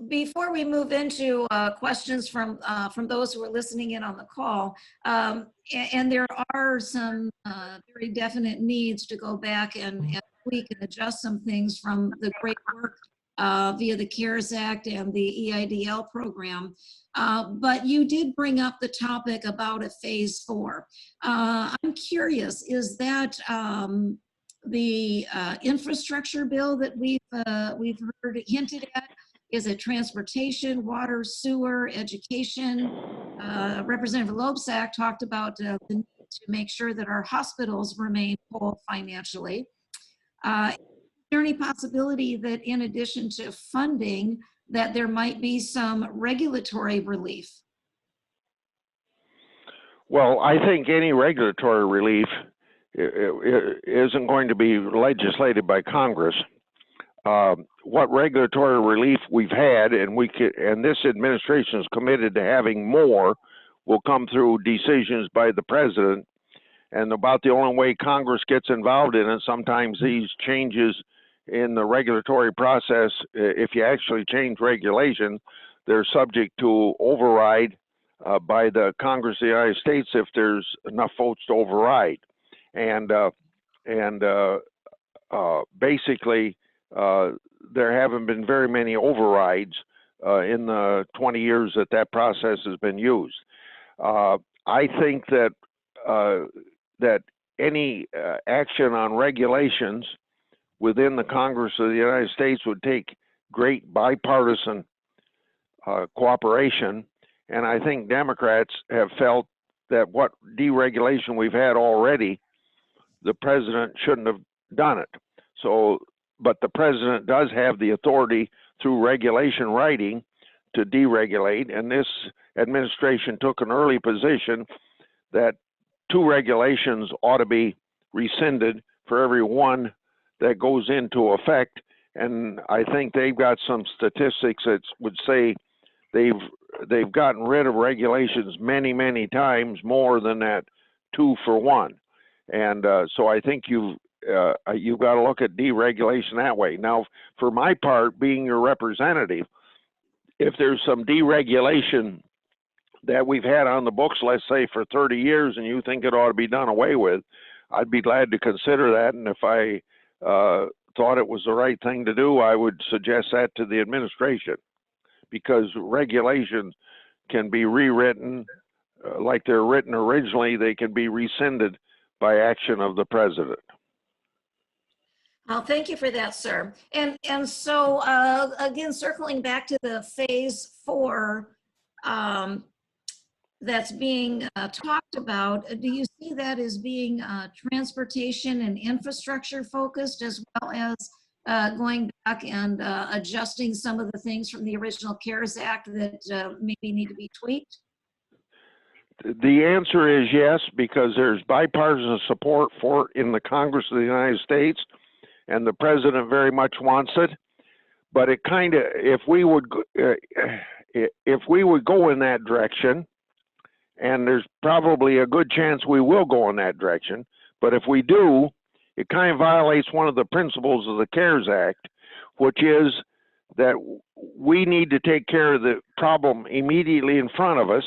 Speaker 1: Before we move into questions from those who are listening in on the call, and there are some very definite needs to go back and tweak and adjust some things from the great work via the CARES Act and the EIDL program. But you did bring up the topic about a phase 4. I'm curious, is that the infrastructure bill that we've heard hinted at? Is it transportation, water, sewer, education? Representative Loebsack talked about the need to make sure that our hospitals remain whole financially. Is there any possibility that in addition to funding, that there might be some regulatory relief?
Speaker 4: Well, I think any regulatory relief isn't going to be legislated by Congress. What regulatory relief we've had, and this administration is committed to having more, will come through decisions by the president. And about the only way Congress gets involved in it, sometimes these changes in the regulatory process, if you actually change regulation, they're subject to override by the Congress of the United States if there's enough votes to override. And basically, there haven't been very many overrides in the 20 years that process has been used. I think that that any action on regulations within the Congress of the United States would take great bipartisan cooperation, and I think Democrats have felt that what deregulation we've had already, the president shouldn't have done it. So, but the president does have the authority through regulation writing to deregulate, and this administration took an early position that 2 regulations ought to be rescinded for every one that goes into effect. And I think they've got some statistics that would say they've gotten rid of regulations many, many times more than that 2 for 1. And so I think you've got to look at deregulation that way. Now, for my part, being your representative, if there's some deregulation that we've had on the books, let's say for 30 years, and you think it ought to be done away with, I'd be glad to consider that. And if I thought it was the right thing to do, I would suggest that to the administration, because regulations can be rewritten like they're written originally. They can be rescinded by action of the president.
Speaker 1: Well, thank you for that, sir. And so again, circling back to the phase 4 that's being talked about, do you see that as being transportation and infrastructure focused, as well as going back and adjusting some of the things from the original CARES Act that maybe need to be tweaked?
Speaker 4: The answer is yes, because there's bipartisan support for it in the Congress of the United States, and the president very much wants it. But it kind of, if we would go in that direction, and there's probably a good chance we will go in that direction, but if we do, it kind of violates one of the principles of the CARES Act, which is that we need to take care of the problem immediately in front of us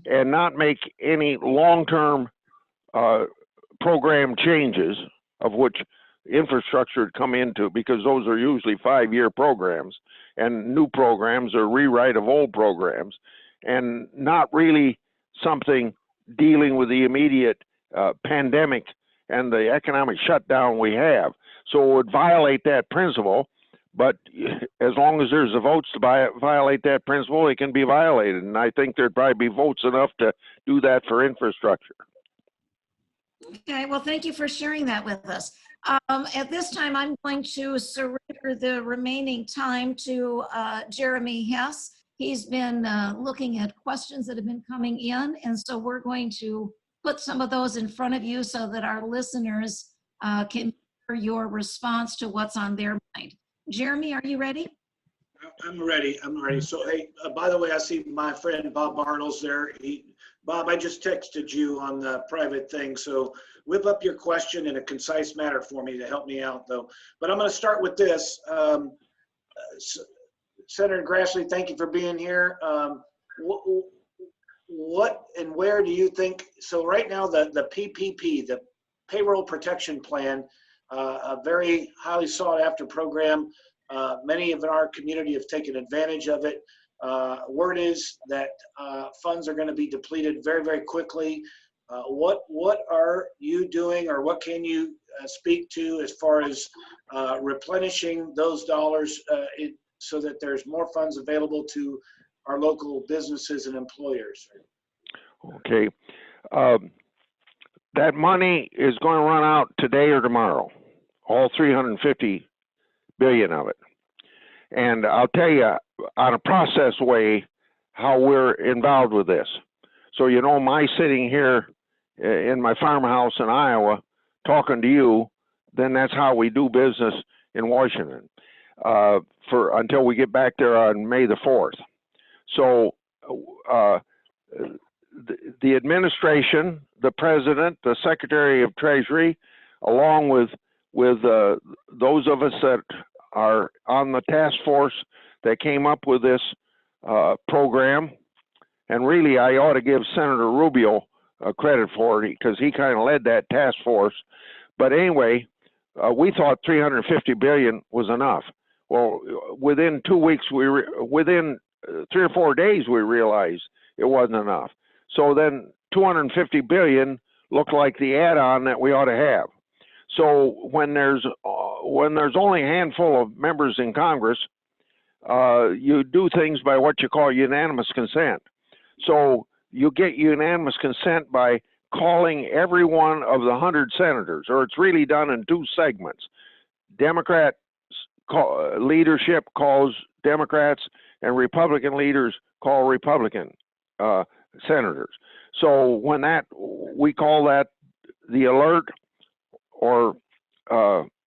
Speaker 4: and not make any long-term program changes, of which infrastructure would come into, because those are usually 5-year programs, and new programs are rewrite of old programs, and not really something dealing with the immediate pandemic and the economic shutdown we have. So it would violate that principle, but as long as there's the votes to violate that principle, it can be violated. And I think there'd probably be votes enough to do that for infrastructure.
Speaker 1: Okay, well, thank you for sharing that with us. At this time, I'm going to surrender the remaining time to Jeremy Hess. He's been looking at questions that have been coming in, and so we're going to put some of those in front of you so that our listeners can hear your response to what's on their mind. Jeremy, are you ready?
Speaker 3: I'm ready. So, hey, by the way, I see my friend Bob Bartles there. Bob, I just texted you on the private thing, so whip up your question in a concise manner for me to help me out, though. But I'm going to start with this. Senator Grassley, thank you for being here. What and where do you think, so right now the PPP, the Payroll Protection Plan, a very highly sought after program, many of our community have taken advantage of it. Word is that funds are going to be depleted very, very quickly. What are you doing, or what can you speak to as far as replenishing those dollars so that there's more funds available to our local businesses and employers?
Speaker 4: Okay. That money is going to run out today or tomorrow, all 350 billion of it. And I'll tell you on a process way how we're involved with this. So, you know, my sitting here in my farmhouse in Iowa talking to you, then that's how we do business in Washington until we get back there on May the 4th. So the administration, the president, the Secretary of Treasury, along with those of us that are on the task force that came up with this program, and really I ought to give Senator Rubio credit for it because he kind of led that task force. But anyway, we thought 350 billion was enough. Well, within 2 weeks, within 3 or 4 days, we realized it wasn't enough. So then 250 billion looked like the add-on that we ought to have. So when there's only a handful of members in Congress, you do things by what you call unanimous consent. So you get unanimous consent by calling every one of the 100 senators, or it's really done in 2 segments. Democrat leadership calls Democrats, and Republican leaders call Republican senators. So when we call that the alert or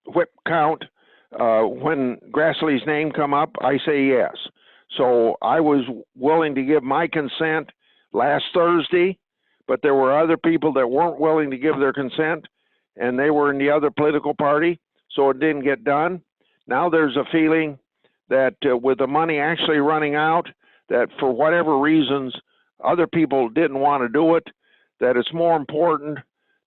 Speaker 4: whip count, when Grassley's name come up, I say yes. So I was willing to give my consent last Thursday, but there were other people that weren't willing to give their consent, and they were in the other political party, so it didn't get done. Now there's a feeling that with the money actually running out, that for whatever reasons, other people didn't want to do it, that it's more important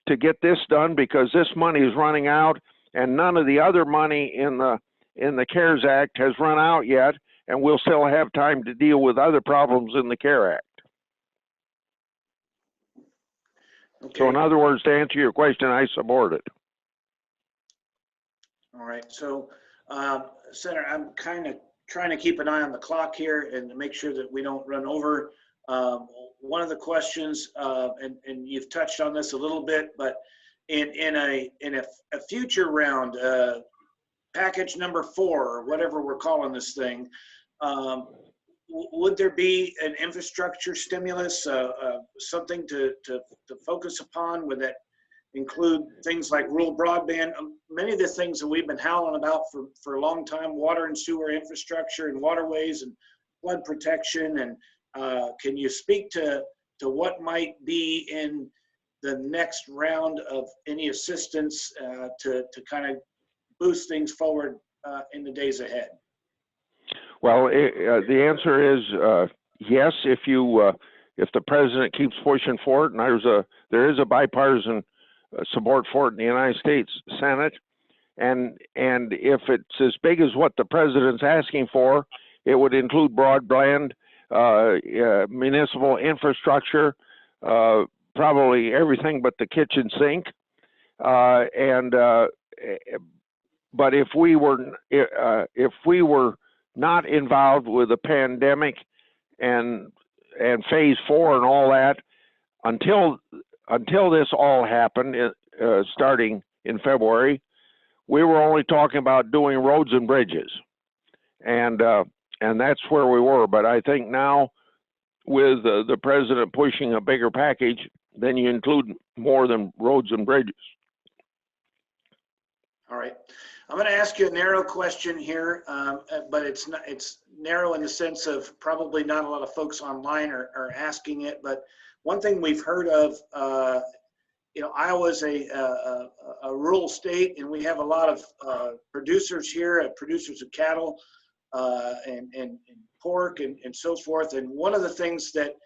Speaker 4: to get this done because this money is running out, and none of the other money in the CARES Act has run out yet, and we'll still have time to deal with other problems in the CARE Act.
Speaker 3: Okay.
Speaker 4: So in other words, to answer your question, I support it.
Speaker 3: All right. So, Senator, I'm kind of trying to keep an eye on the clock here and to make sure that we don't run over. One of the questions, and you've touched on this a little bit, but in a future round, package number 4 or whatever we're calling this thing, would there be an infrastructure stimulus, something to focus upon? Would that include things like rural broadband? Many of the things that we've been howling about for a long time, water and sewer infrastructure and waterways and flood protection. And can you speak to what might be in the next round of any assistance to kind of boost things forward in the days ahead?
Speaker 4: Well, the answer is yes. If the president keeps pushing for it, and there is a bipartisan support for it in the United States Senate, and if it's as big as what the president's asking for, it would include broadband, municipal infrastructure, probably everything but the kitchen sink, but if we were not involved with the pandemic and phase 4 and all that, until this all happened, starting in February, we were only talking about doing roads and bridges, and that's where we were. But I think now, with the president pushing a bigger package, then you include more than roads and bridges.
Speaker 3: All right. I'm going to ask you a narrow question here, but it's narrow in the sense of probably not a lot of folks online are asking it. But one thing we've heard of, Iowa's a rural state, and we have a lot of producers here, producers of cattle and pork and so forth. And one of the things that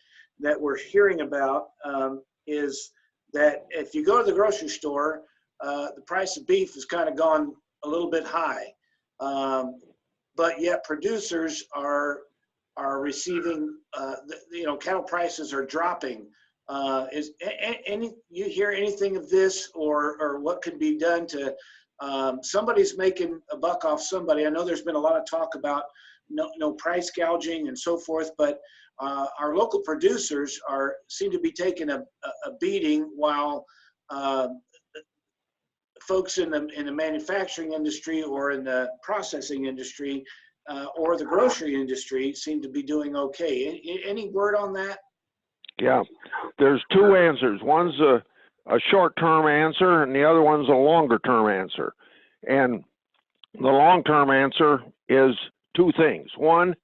Speaker 3: we're hearing about is that if you go to the grocery store, the price of beef has kind of gone a little bit high, but yet producers are receiving, cattle prices are dropping. You hear anything of this, or what could be done to, somebody's making a buck off somebody? I know there's been a lot of talk about no price gouging and so forth, but our local producers seem to be taking a beating, while folks in the manufacturing industry or in the processing industry or the grocery industry seem to be doing okay. Any word on that?
Speaker 4: Yeah, there's two answers. One's a short-term answer, and the other one's a longer-term answer. And the long-term answer is two things. One,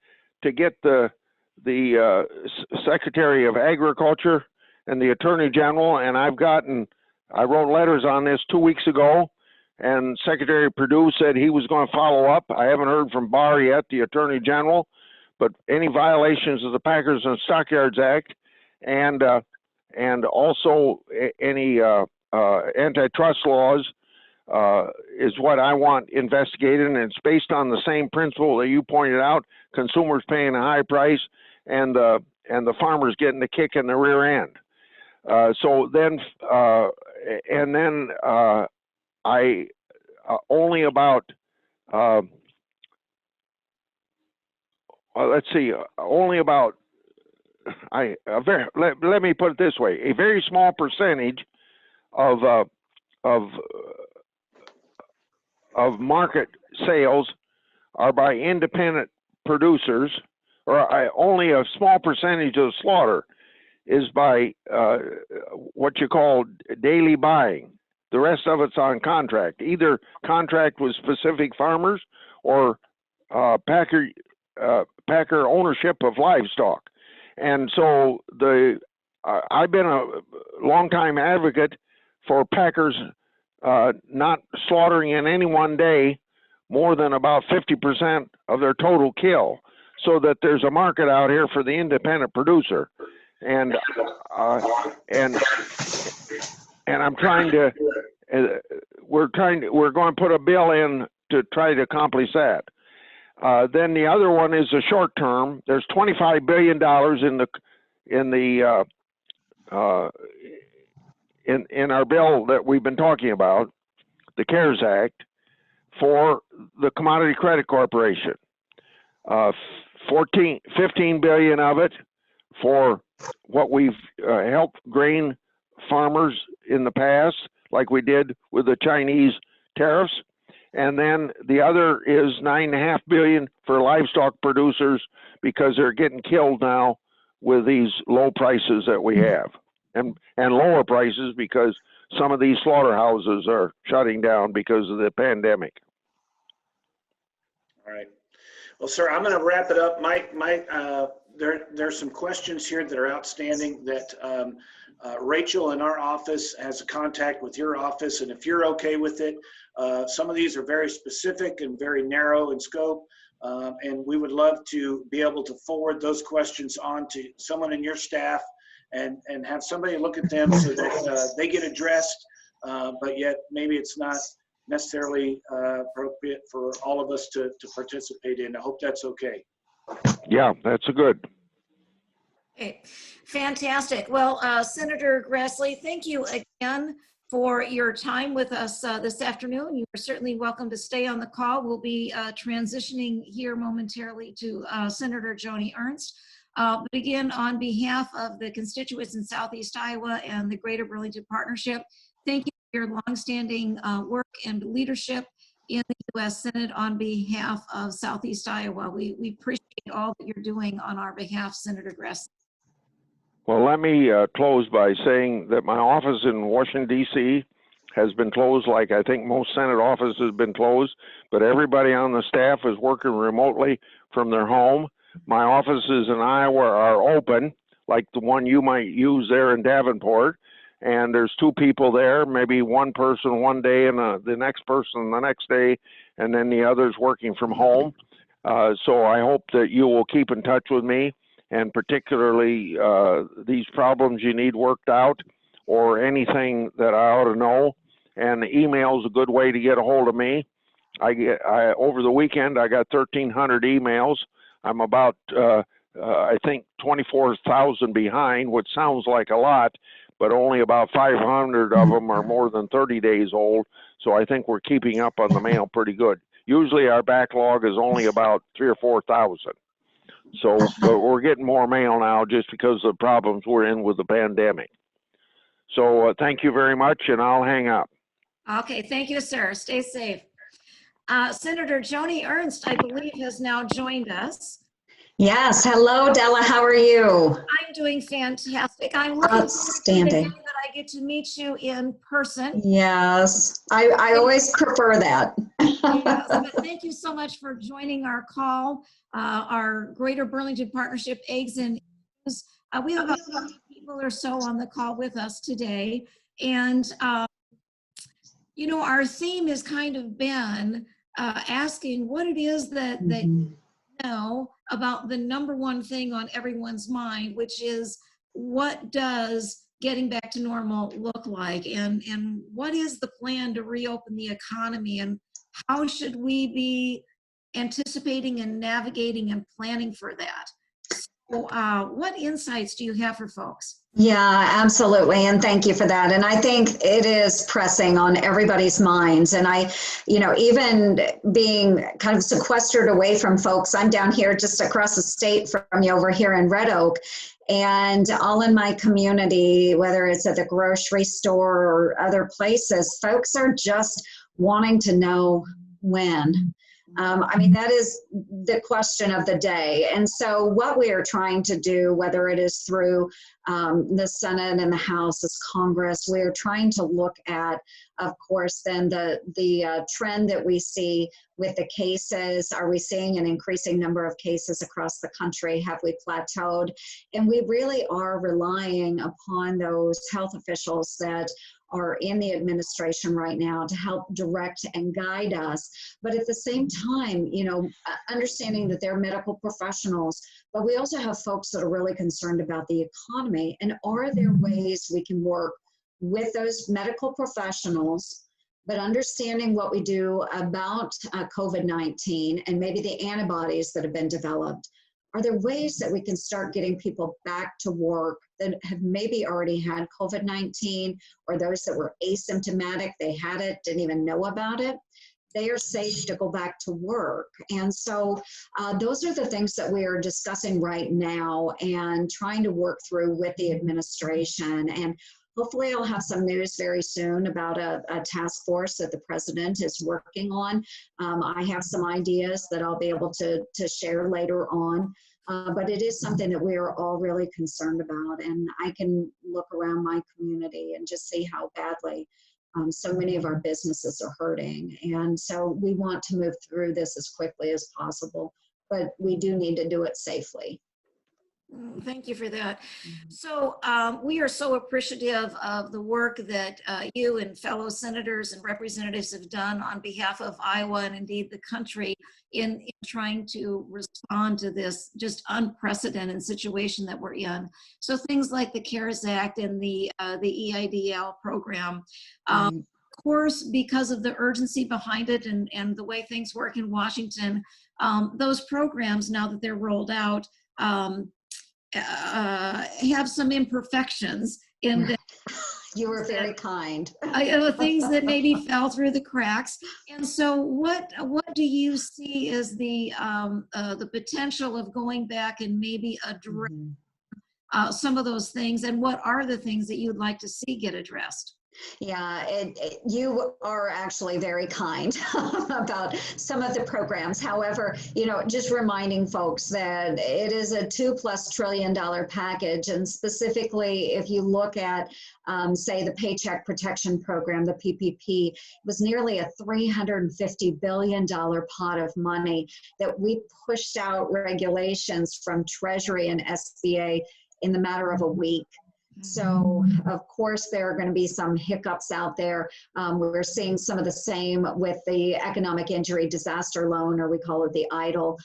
Speaker 4: to get the Secretary of Agriculture and the Attorney General, and I wrote letters on this 2 weeks ago, and Secretary Perdue said he was going to follow up. I haven't heard from Barr yet, the Attorney General, but any violations of the Packers and Stockyards Act, and also any antitrust laws is what I want investigated, and it's based on the same principle that you pointed out: consumers paying a high price and the farmers getting the kick in the rear end. I only about let me put it this way: a very small percentage of market sales are by independent producers, or only a small percentage of slaughter is by what you call daily buying. The rest of it's on contract, either contract with specific farmers or packer ownership of livestock. And so I've been a longtime advocate for packers not slaughtering in any one day more than about 50% of their total kill, so that there's a market out here for the independent producer. And I'm trying to, we're going to put a bill in to try to accomplish that. Then the other one is the short term. There's $25 billion in our bill that we've been talking about, the CARES Act, for the Commodity Credit Corporation. 15 billion of it for what we've helped grain farmers in the past, like we did with the Chinese tariffs. And then the other is $9.5 billion for livestock producers because they're getting killed now with these low prices that we have, and lower prices because some of these slaughterhouses are shutting down because of the pandemic.
Speaker 3: All right. Well, sir, I'm going to wrap it up. There's some questions here that are outstanding that Rachel in our office has a contact with your office, and if you're okay with it, some of these are very specific and very narrow in scope, and we would love to be able to forward those questions on to someone in your staff and have somebody look at them so that they get addressed, but yet maybe it's not necessarily appropriate for all of us to participate in. I hope that's okay.
Speaker 4: Yeah, that's a good.
Speaker 1: Okay, fantastic. Well, Senator Grassley, thank you again for your time with us this afternoon. You are certainly welcome to stay on the call. We'll be transitioning here momentarily to Senator Joni Ernst. But again, on behalf of the constituents in Southeast Iowa and the Greater Burlington Partnership, thank you for your longstanding work and leadership in the U.S. Senate on behalf of Southeast Iowa. We appreciate all that you're doing on our behalf, Senator Grassley.
Speaker 4: Well, let me close by saying that my office in Washington, D.C. has been closed, like I think most Senate offices have been closed, but everybody on the staff is working remotely from their home. My offices in Iowa are open, like the one you might use there in Davenport, and there's 2 people there, maybe one person one day and the next person the next day, and then the others working from home. So I hope that you will keep in touch with me, and particularly these problems you need worked out or anything that I ought to know. And the email is a good way to get a hold of me. Over the weekend, I got 1,300 emails. I'm about, I think, 24,000 behind, which sounds like a lot, but only about 500 of them are more than 30 days old. So I think we're keeping up on the mail pretty good. Usually our backlog is only about 3,000 or 4,000. So, but we're getting more mail now just because of the problems we're in with the pandemic. So thank you very much, and I'll hang up.
Speaker 1: Okay, thank you, sir. Stay safe. Senator Joni Ernst, I believe, has now joined us.
Speaker 5: Yes. Hello, Della. How are you?
Speaker 1: I'm doing fantastic. I'm looking forward to the day that I get to meet you in person.
Speaker 5: Yes, I always prefer that.
Speaker 1: Yes, but thank you so much for joining our call, our Greater Burlington Partnership Eggs and Issues. We have about 50 people or so on the call with us today. And, you know, our theme has kind of been asking what it is that you know about the #1 thing on everyone's mind, which is what does getting back to normal look like, and what is the plan to reopen the economy, and how should we be anticipating and navigating and planning for that? So what insights do you have for folks?
Speaker 5: Yeah, absolutely. And thank you for that. And I think it is pressing on everybody's minds. And you know, even being kind of sequestered away from folks, I'm down here just across the state from you over here in Red Oak. And all in my community, whether it's at the grocery store or other places, folks are just wanting to know when. I mean, that is the question of the day. And so what we are trying to do, whether it is through the Senate and the House as Congress, we are trying to look at, of course, then the trend that we see with the cases. Are we seeing an increasing number of cases across the country? Have we plateaued? And we really are relying upon those health officials that are in the administration right now to help direct and guide us. But at the same time, you know, understanding that they're medical professionals, but we also have folks that are really concerned about the economy. And are there ways we can work with those medical professionals but understanding what we do about COVID-19 and maybe the antibodies that have been developed. Are there ways that we can start getting people back to work that have maybe already had COVID-19, or those that were asymptomatic, they had it, didn't even know about it? They are safe to go back to work. And so those are the things that we are discussing right now and trying to work through with the administration. And hopefully I'll have some news very soon about a task force that the president is working on. I have some ideas that I'll be able to share later on. But it is something that we are all really concerned about. And I can look around my community and just see how badly so many of our businesses are hurting. And so we want to move through this as quickly as possible, but we do need to do it safely.
Speaker 1: Thank you for that. So we are so appreciative of the work that you and fellow senators and representatives have done on behalf of Iowa and indeed the country in trying to respond to this just unprecedented situation that we're in. So things like the CARES Act and the EIDL program, of course, because of the urgency behind it and the way things work in Washington, those programs, now that they're rolled out, have some imperfections in that.
Speaker 5: You were very kind.
Speaker 1: Things that maybe fell through the cracks. And so what do you see as the potential of going back and maybe address some of those things, and what are the things that you'd like to see get addressed?
Speaker 5: Yeah, you are actually very kind about some of the programs. However, just reminding folks that it is a $2+ trillion package. And specifically, if you look at, say, the Paycheck Protection Program, the PPP, it was nearly a $350 billion pot of money that we pushed out regulations from Treasury and SBA in the matter of a week. So, of course, there are going to be some hiccups out there. We're seeing some of the same with the economic injury disaster loan, or we call it the EIDL.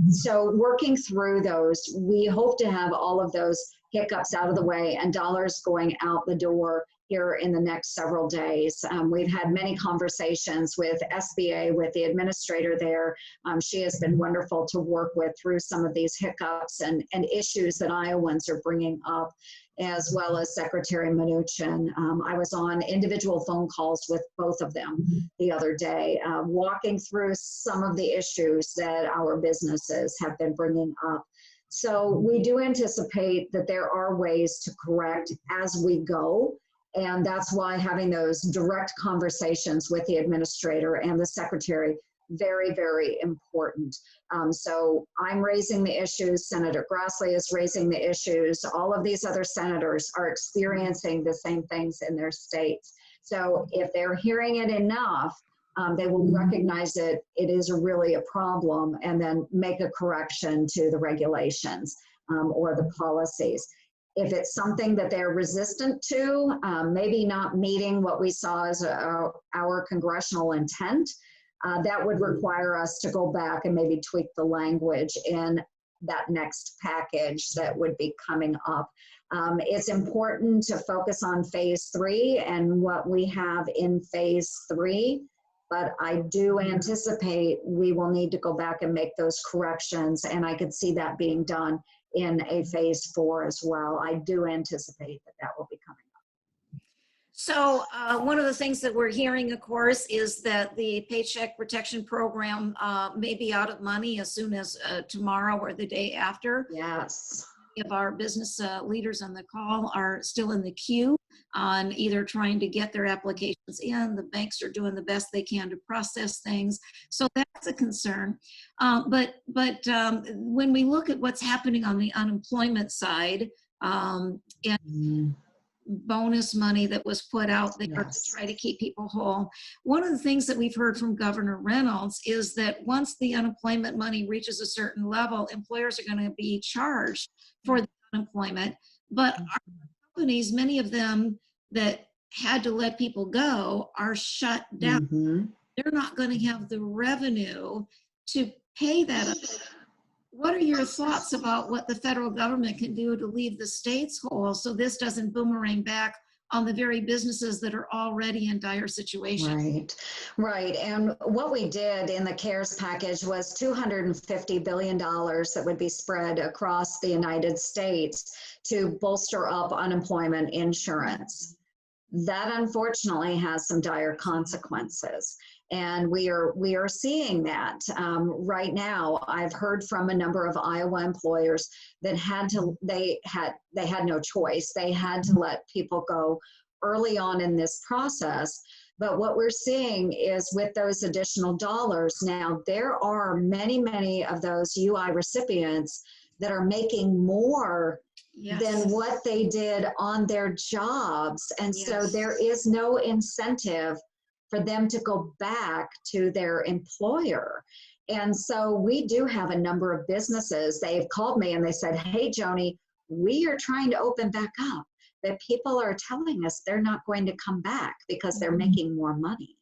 Speaker 5: So working through those, we hope to have all of those hiccups out of the way and dollars going out the door here in the next several days. We've had many conversations with SBA, with the administrator there. She has been wonderful to work with through some of these hiccups and issues that Iowans are bringing up, as well as Secretary Mnuchin. I was on individual phone calls with both of them the other day, walking through some of the issues that our businesses have been bringing up. So we do anticipate that there are ways to correct as we go. And that's why having those direct conversations with the administrator and the secretary, very, very important. So I'm raising the issues, Senator Grassley is raising the issues, all of these other senators are experiencing the same things in their states. So if they're hearing it enough, they will recognize it is really a problem and then make a correction to the regulations or the policies. If it's something that they're resistant to, maybe not meeting what we saw as our congressional intent, that would require us to go back and maybe tweak the language in that next package that would be coming up. It's important to focus on phase 3 and what we have in phase 3, but I do anticipate we will need to go back and make those corrections, and I could see that being done in a phase 4 as well. I do anticipate that will be coming up.
Speaker 1: So one of the things that we're hearing, of course, is that the Paycheck Protection Program may be out of money as soon as tomorrow or the day after.
Speaker 5: Yes.
Speaker 1: If our business leaders on the call are still in the queue on either trying to get their applications in, the banks are doing the best they can to process things. So that's a concern. But when we look at what's happening on the unemployment side, and bonus money that was put out there to try to keep people whole. One of the things that we've heard from Governor Reynolds is that once the unemployment money reaches a certain level, employers are going to be charged for the unemployment. But our companies, many of them that had to let people go, are shut down. They're not going to have the revenue to pay that up. What are your thoughts about what the federal government can do to leave the states whole so this doesn't boomerang back on the very businesses that are already in dire situations.
Speaker 5: Right, right. And what we did in the CARES package was $250 billion that would be spread across the United States to bolster up unemployment insurance. That unfortunately has some dire consequences. And we are seeing that right now. I've heard from a number of Iowa employers that they had no choice. They had to let people go early on in this process. But what we're seeing is with those additional dollars now, there are many of those UI recipients that are making more than what they did on their jobs. And so there is no incentive for them to go back to their employer. And so we do have a number of businesses. They've called me and they said, hey, Joni, we are trying to open back up, but people are telling us they're not going to come back because they're making more money.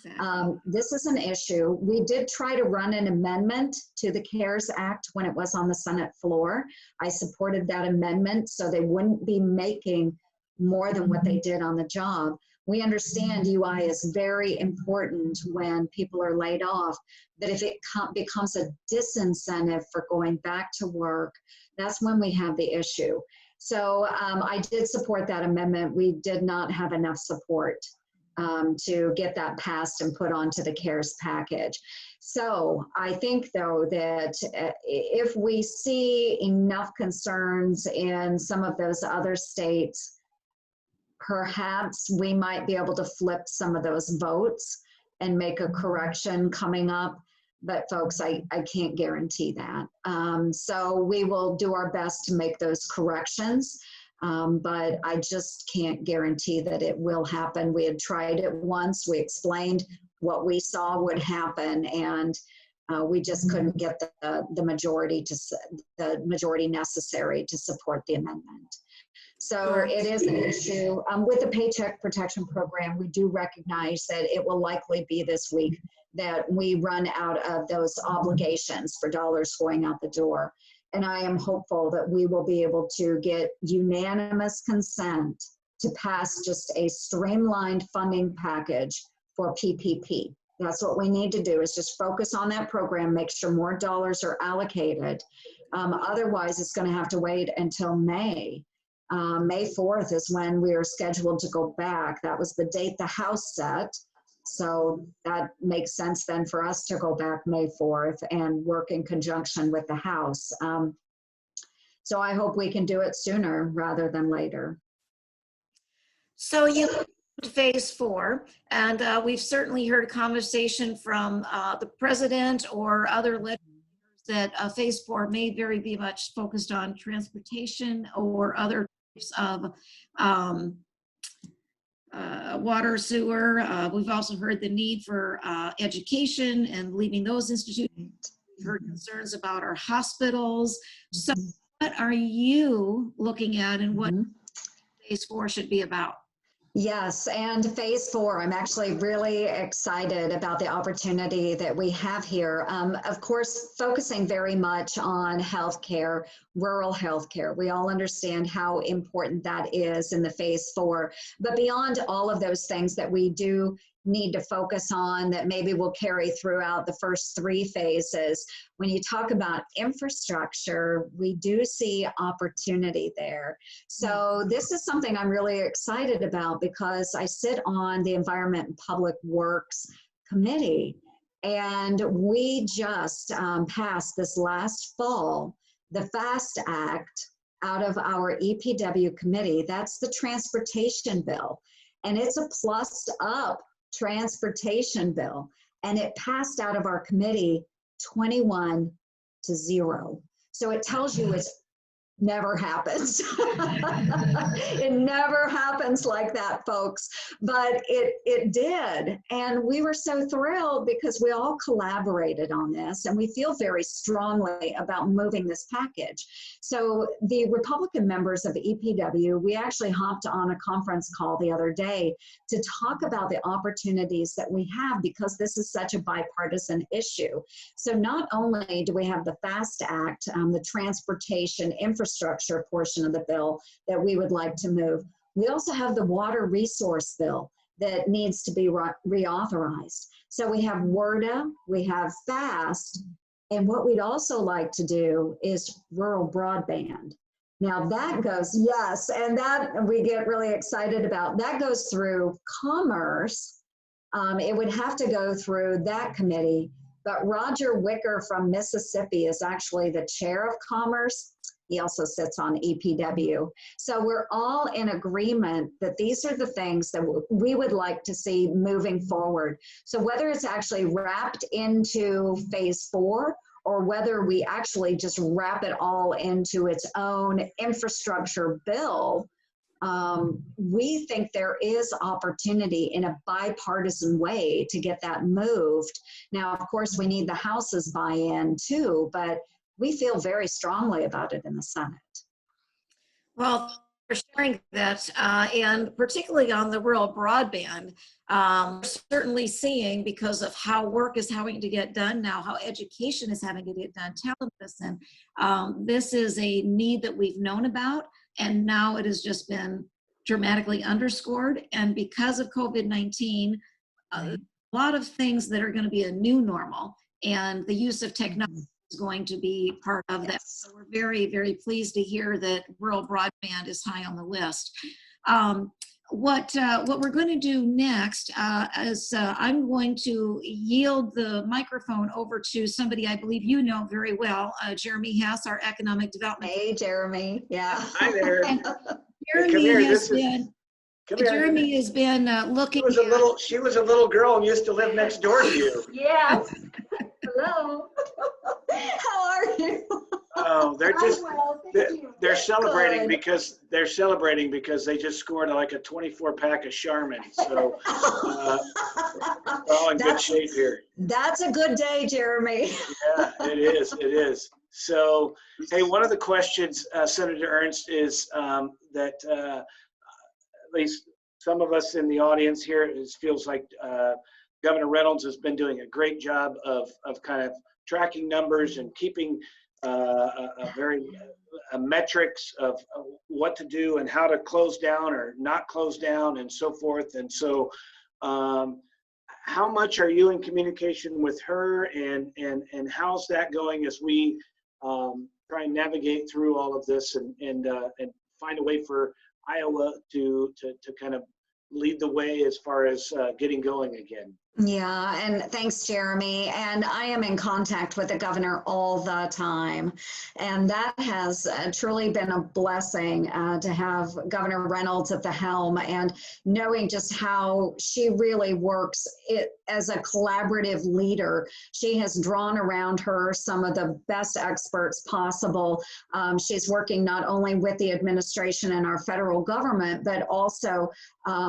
Speaker 5: Exactly. This is an issue. We did try to run an amendment to the CARES Act when it was on the Senate floor. I supported that amendment so they wouldn't be making more than what they did on the job. We understand UI is very important when people are laid off, but if it becomes a disincentive for going back to work, that's when we have the issue. So I did support that amendment. We did not have enough support to get that passed and put onto the CARES package. So I think, though, that if we see enough concerns in some of those other states, perhaps we might be able to flip some of those votes and make a correction coming up. But folks, I can't guarantee that. So we will do our best to make those corrections. But I just can't guarantee that it will happen. We had tried it once. We explained what we saw would happen, and we just couldn't get the majority necessary to support the amendment. So it is an issue. With the Paycheck Protection Program, we do recognize that it will likely be this week that we run out of those obligations for dollars going out the door. And I am hopeful that we will be able to get unanimous consent to pass just a streamlined funding package for PPP. That's what we need to do, is just focus on that program, make sure more dollars are allocated. Otherwise, it's going to have to wait until May. May 4th is when we are scheduled to go back. That was the date the House set. So that makes sense then for us to go back May 4th and work in conjunction with the House. So I hope we can do it sooner rather than later.
Speaker 1: So you phase 4, and we've certainly heard a conversation from the president or other legislators that phase 4 may be much focused on transportation or other types of water, sewer. We've also heard the need for education and leaving those institutions. We've heard concerns about our hospitals. So what are you looking at, and what phase 4 should be about?
Speaker 5: Yes, and phase 4, I'm actually really excited about the opportunity that we have here. Of course, focusing very much on healthcare, rural healthcare. We all understand how important that is in the phase 4. But beyond all of those things that we do need to focus on that maybe will carry throughout the first 3 phases, when you talk about infrastructure, we do see opportunity there. So this is something I'm really excited about because I sit on the Environment and Public Works Committee, and we just passed this last fall the FAST Act out of our EPW committee. That's the transportation bill, and it's a plus up transportation bill, and it passed out of our committee 21-0. So it tells you it's never happens. It never happens like that, folks, but it did. And we were so thrilled because we all collaborated on this, and we feel very strongly about moving this package. So the Republican members of the EPW, we actually hopped on a conference call the other day to talk about the opportunities that we have because this is such a bipartisan issue. So not only do we have the FAST Act, the transportation infrastructure portion of the bill that we would like to move, We also have the water resource bill that needs to be reauthorized. So we have WRDA, we have FAST, and what we'd also like to do is rural broadband. Now that goes, yes, and that we get really excited about. That goes through Commerce. It would have to go through that committee, but Roger Wicker from Mississippi is actually the chair of Commerce. He also sits on EPW. So we're all in agreement that these are the things that we would like to see moving forward. So whether it's actually wrapped into phase 4 or whether we actually just wrap it all into its own infrastructure bill, we think there is opportunity in a bipartisan way to get that moved. Now, of course, we need the House's buy-in too, but we feel very strongly about it in the Senate.
Speaker 1: Well, for sharing that, and particularly on the rural broadband, we're certainly seeing, because of how work is having to get done now, how education is having to get done, telemedicine, this is a need that we've known about, and now it has just been dramatically underscored. And because of COVID-19, a lot of things that are going to be a new normal, and the use of technology is going to be part of that. So we're very, very pleased to hear that rural broadband is high on the list. What we're going to do next is I'm going to yield the microphone over to somebody I believe you know very well, Jeremy Hess, our Economic Development.
Speaker 5: Hey, Jeremy. Yeah.
Speaker 3: Hi there.
Speaker 1: Jeremy has been looking.
Speaker 3: She was a little girl and used to live next door to you.
Speaker 5: Yeah. Hello. How are you?
Speaker 3: Oh, they're celebrating
Speaker 5: Good.
Speaker 3: because they just scored like a 24-pack of Charmin. So we're all in good shape here.
Speaker 5: That's a good day, Jeremy.
Speaker 3: Yeah, it is. It is. So, hey, one of the questions, Senator Ernst, is that at least some of us in the audience here feels like Governor Reynolds has been doing a great job of kind of tracking numbers and keeping metrics of what to do and how to close down or not close down and so forth. And so how much are you in communication with her, and how's that going as we try and navigate through all of this and find a way for Iowa to kind of lead the way as far as getting going again?
Speaker 5: Yeah, and thanks, Jeremy. And I am in contact with the governor all the time. And that has truly been a blessing to have Governor Reynolds at the helm, and knowing just how she really works as a collaborative leader. She has drawn around her some of the best experts possible. She's working not only with the administration and our federal government, but also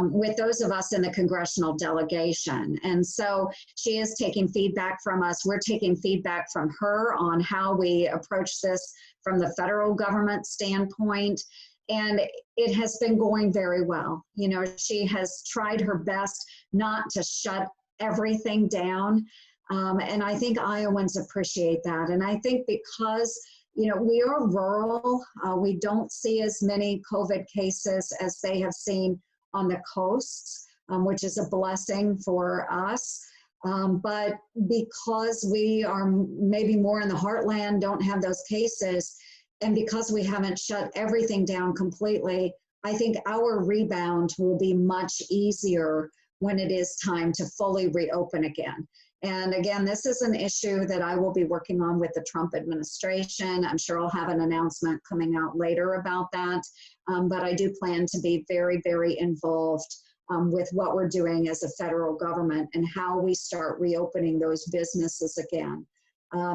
Speaker 5: with those of us in the congressional delegation. And so she is taking feedback from us. We're taking feedback from her on how we approach this from the federal government standpoint. And it has been going very well. You know, she has tried her best not to shut everything down. And I think Iowans appreciate that. And I think because, you know, we are rural, we don't see as many COVID cases as they have seen on the coasts, which is a blessing for us. But because we are maybe more in the heartland, don't have those cases, and because we haven't shut everything down completely, I think our rebound will be much easier when it is time to fully reopen again. And again, this is an issue that I will be working on with the Trump administration. I'm sure I'll have an announcement coming out later about that. But I do plan to be very, very involved with what we're doing as a federal government and how we start reopening those businesses again.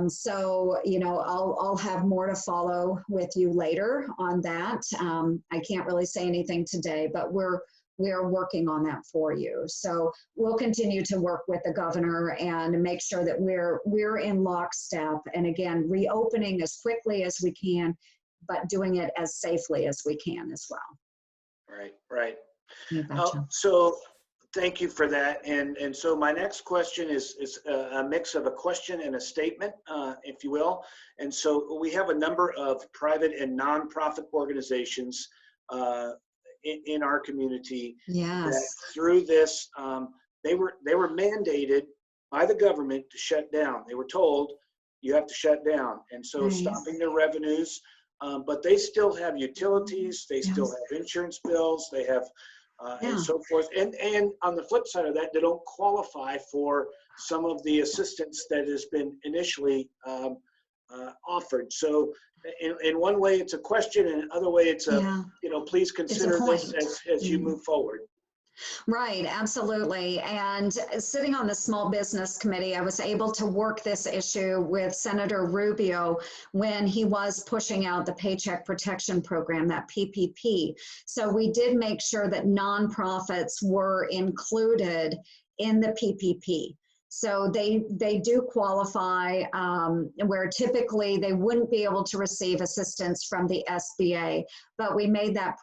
Speaker 5: So, you know, I'll have more to follow with you later on that. I can't really say anything today, but we are working on that for you. So we'll continue to work with the governor and make sure that we're in lockstep. And again, reopening as quickly as we can, but doing it as safely as we can as well.
Speaker 3: Right, right. So thank you for that. And so my next question is a mix of a question and a statement, if you will. And so we have a number of private and nonprofit organizations in our community that
Speaker 5: Yes.
Speaker 3: through this, they were mandated by the government to shut down. They were told you have to shut down, and so
Speaker 5: Right.
Speaker 3: stopping their revenues. But they still have utilities, they still
Speaker 5: Yes.
Speaker 3: have insurance bills, they have
Speaker 5: Yeah.
Speaker 3: and so forth. And on the flip side of that, they don't qualify for some of the assistance that has been initially offered. So in one way, it's a question, and another way, it's a,
Speaker 5: Yeah.
Speaker 3: please consider this
Speaker 5: point.
Speaker 3: as you move forward.
Speaker 5: Right, absolutely. And sitting on the Small Business Committee, I was able to work this issue with Senator Rubio when he was pushing out the Paycheck Protection Program, that PPP. So we did make sure that nonprofits were included in the PPP. So they do qualify, where typically they wouldn't be able to receive assistance from the SBA, but we made that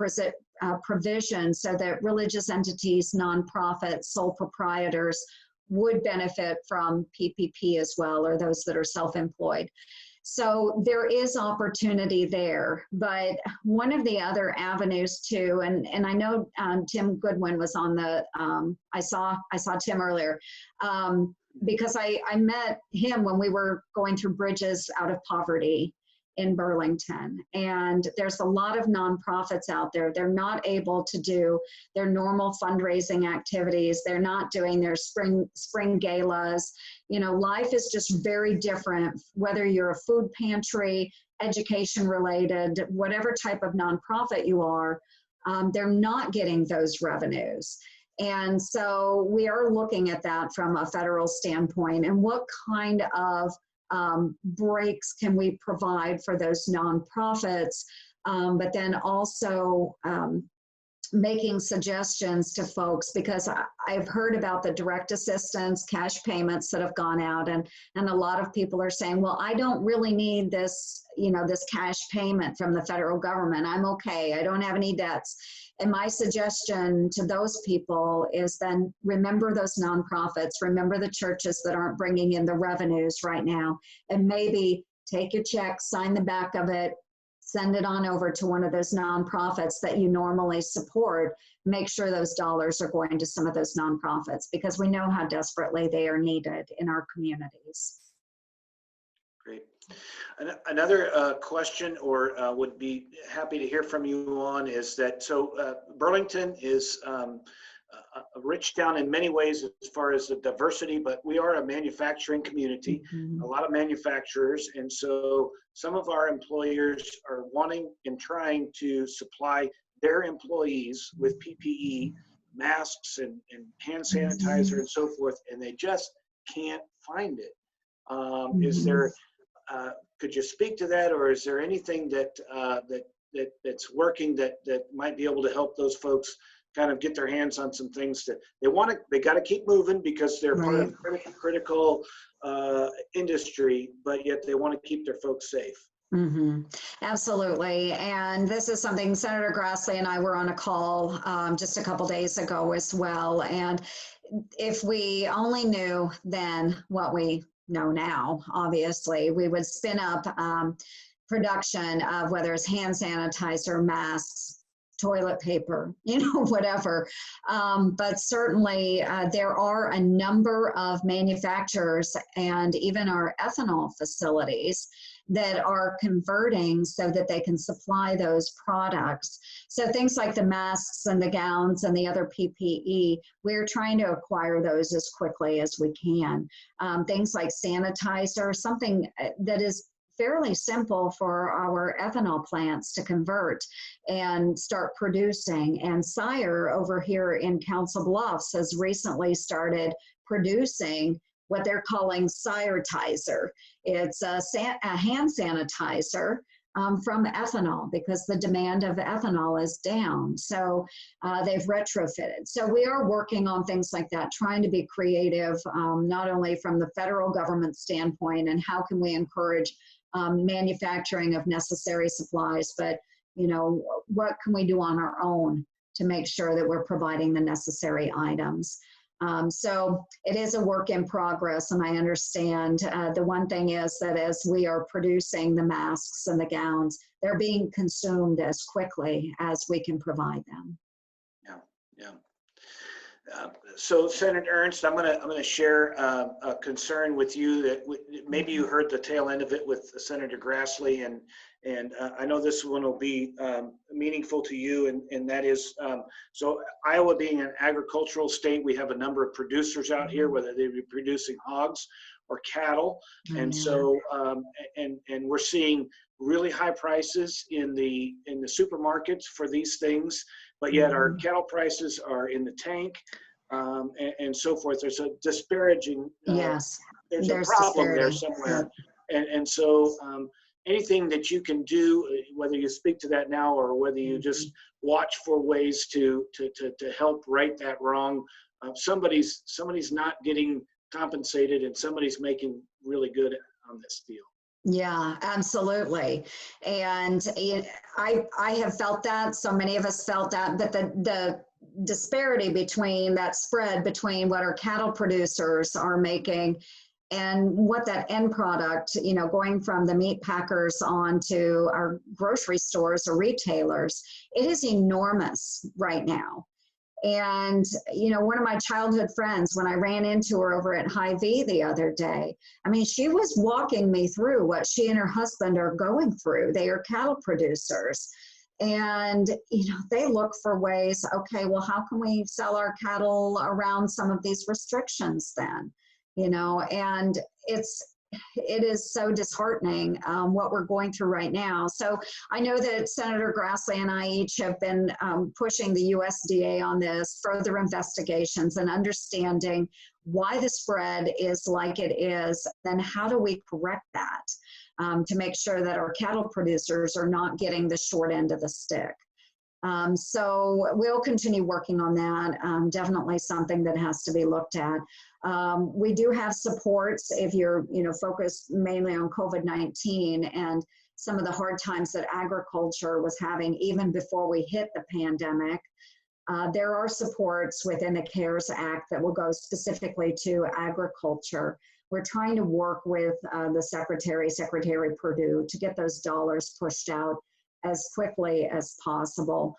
Speaker 5: provision so that religious entities, nonprofits, sole proprietors would benefit from PPP as well, or those that are self-employed. So there is opportunity there, but one of the other avenues too, and I know Tim Goodwin was on the, I saw Tim earlier, because I met him when we were going through Bridges Out of Poverty in Burlington. And there's a lot of nonprofits out there. They're not able to do their normal fundraising activities. They're not doing their spring galas. Life is just very different, whether you're a food pantry, education related, whatever type of nonprofit you are, they're not getting those revenues. And so we are looking at that from a federal standpoint, and what kind of breaks can we provide for those nonprofits, but then also making suggestions to folks, because I've heard about the direct assistance cash payments that have gone out, and a lot of people are saying, well, I don't really need this, this cash payment from the federal government. I'm okay. I don't have any debts. And my suggestion to those people is then remember those nonprofits, remember the churches that aren't bringing in the revenues right now, and maybe take your check, sign the back of it, send it on over to one of those nonprofits that you normally support. Make sure those dollars are going to some of those nonprofits, because we know how desperately they are needed in our communities.
Speaker 3: Great. Another question, or would be happy to hear from you on, is that, so Burlington is a rich town in many ways as far as the diversity, but we are a manufacturing community, a lot of manufacturers. And so some of our employers are wanting and trying to supply their employees with PPE, masks and hand sanitizer and so forth, and they just can't find it. Is there, could you speak to that, or is there anything that's working that might be able to help those folks kind of get their hands on some things that they got to keep moving because they're part of the critical industry, but yet they want to keep their folks safe?
Speaker 5: Absolutely. And this is something Senator Grassley and I were on a call just a couple days ago as well. And if we only knew then what we know now, obviously, we would spin up production of whether it's hand sanitizer, masks, toilet paper, whatever. But certainly there are a number of manufacturers and even our ethanol facilities that are converting so that they can supply those products. So things like the masks and the gowns and the other PPE, we're trying to acquire those as quickly as we can. Things like sanitizer, something that is fairly simple for our ethanol plants to convert and start producing. And Sire over here in Council Bluffs has recently started producing what they're calling Siretizer. It's a hand sanitizer from ethanol, because the demand of ethanol is down. So they've retrofitted. So we are working on things like that, trying to be creative, not only from the federal government standpoint and how can we encourage manufacturing of necessary supplies, but what can we do on our own to make sure that we're providing the necessary items. So it is a work in progress, and I understand the one thing is that as we are producing the masks and the gowns, they're being consumed as quickly as we can provide them.
Speaker 3: So Senator Ernst, I'm gonna share a concern with you that maybe you heard the tail end of it with Senator Grassley, and I know this one will be meaningful to you, and that is, so Iowa being an agricultural state, we have a number of producers out here, whether they be producing hogs or cattle, and so and we're seeing really high prices in the supermarkets for these things, but yet our cattle prices are in the tank, and so forth. There's a disparaging,
Speaker 5: Yes,
Speaker 3: there's a problem there
Speaker 5: disparity
Speaker 3: somewhere. And so anything that you can do, whether you speak to that now or whether you just watch for ways to help right that wrong, somebody's not getting compensated and somebody's making really good on this deal.
Speaker 5: Yeah, absolutely. And I have felt that, so many of us felt that, but the disparity between that spread between what our cattle producers are making and what that end product, you know, going from the meat packers on to our grocery stores or retailers, it is enormous right now. And, you know, one of my childhood friends, when I ran into her over at Hy-Vee the other day, I mean, she was walking me through what she and her husband are going through. They are cattle producers. And, you know, they look for ways, okay, well, how can we sell our cattle around some of these restrictions then? You know, and it is so disheartening what we're going through right now. So I know that Senator Grassley and I each have been pushing the USDA on this, further investigations and understanding why the spread is like it is, then how do we correct that to make sure that our cattle producers are not getting the short end of the stick. So we'll continue working on that. Definitely something that has to be looked at. We do have supports if you're, you know, focused mainly on COVID-19 and some of the hard times that agriculture was having even before we hit the pandemic. There are supports within the CARES Act that will go specifically to agriculture. We're trying to work with the Secretary Perdue, to get those dollars pushed out as quickly as possible.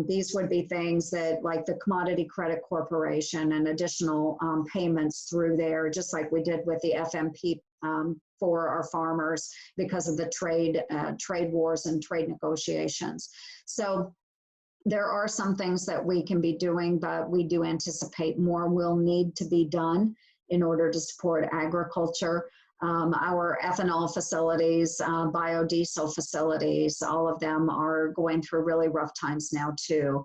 Speaker 5: These would be things that, like the Commodity Credit Corporation and additional payments through there, just like we did with the FMP for our farmers because of the trade wars and trade negotiations. So there are some things that we can be doing, but we do anticipate more will need to be done in order to support agriculture. Our ethanol facilities, biodiesel facilities, all of them are going through really rough times now too.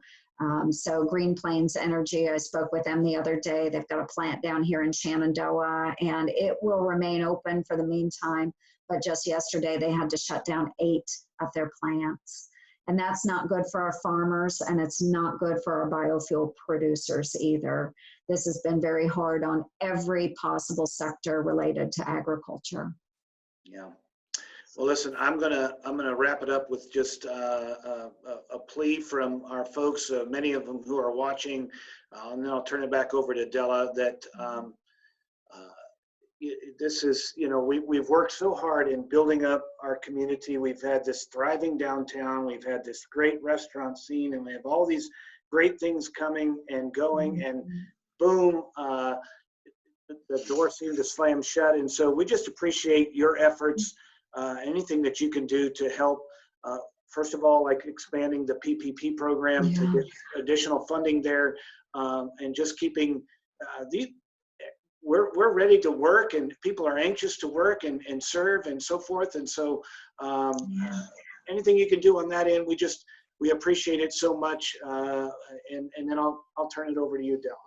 Speaker 5: So Green Plains Energy, I spoke with them the other day. They've got a plant down here in Shenandoah, and it will remain open for the meantime. But just yesterday, they had to shut down 8 of their plants. And that's not good for our farmers, and it's not good for our biofuel producers either. This has been very hard on every possible sector related to agriculture.
Speaker 3: Yeah. Well, listen, I'm gonna wrap it up with just a plea from our folks, many of them who are watching, and then I'll turn it back over to Della. That this is, you know, we've worked so hard in building up our community. We've had this thriving downtown. We've had this great restaurant scene, and we have all these great things coming and going, and boom, the door seemed to slam shut. And so we just appreciate your efforts, anything that you can do to help, first of all, like expanding the PPP program to get additional funding there, and just keeping we're ready to work, and people are anxious to work and serve and so forth. And so anything you can do on that end, we appreciate it so much. And then I'll turn it over to you, Della.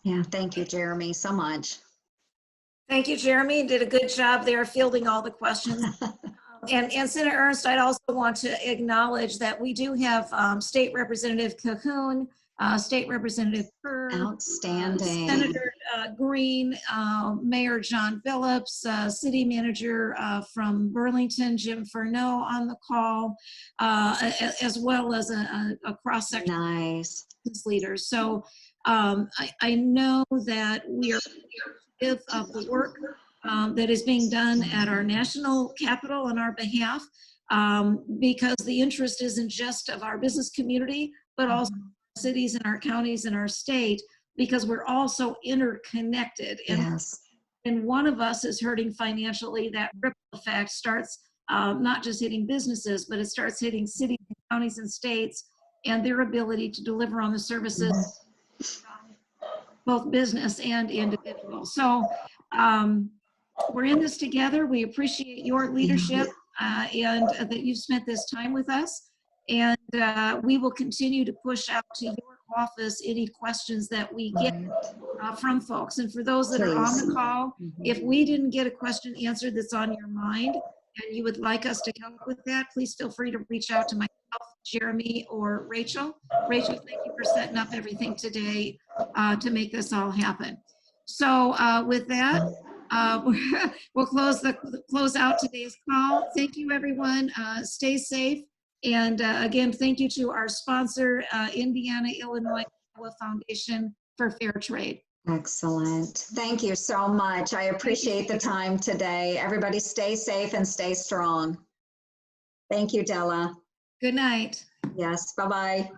Speaker 5: Yeah, thank you, Jeremy, so much.
Speaker 1: Thank you, Jeremy. You did a good job there fielding all the questions. And Senator Ernst, I'd also want to acknowledge that we do have State Representative Cahoon, State Representative Kerr,
Speaker 5: Outstanding.
Speaker 1: Senator Green, Mayor John Phillips, City Manager from Burlington, Jim Furneaux on the call, as well as a cross-section
Speaker 5: Nice.
Speaker 1: leaders. So I know that we are appreciative of the work that is being done at our national capital on our behalf, because the interest isn't just of our business community, but also cities and our counties and our state, because we're all so interconnected. And
Speaker 5: Yes.
Speaker 1: when one of us is hurting financially, that ripple effect starts not just hitting businesses, but it starts hitting cities, counties, and states, and their ability to deliver on the services, both business and individual. So we're in this together. We appreciate your leadership and that you've spent this time with us. And we will continue to push out to your office any questions that we get from folks. And for those that are on the call, if we didn't get a question answered that's on your mind and you would like us to help with that, please feel free to reach out to myself, Jeremy, or Rachel. Rachel, thank you for setting up everything today to make this all happen. So with that, we'll close out today's call. Thank you, everyone. Stay safe. And again, thank you to our sponsor, Indiana, Illinois Iowa Foundation for Fair Trade.
Speaker 5: Excellent. Thank you so much. I appreciate the time today. Everybody stay safe and stay strong. Thank you, Della.
Speaker 1: Good night.
Speaker 5: Yes, bye-bye.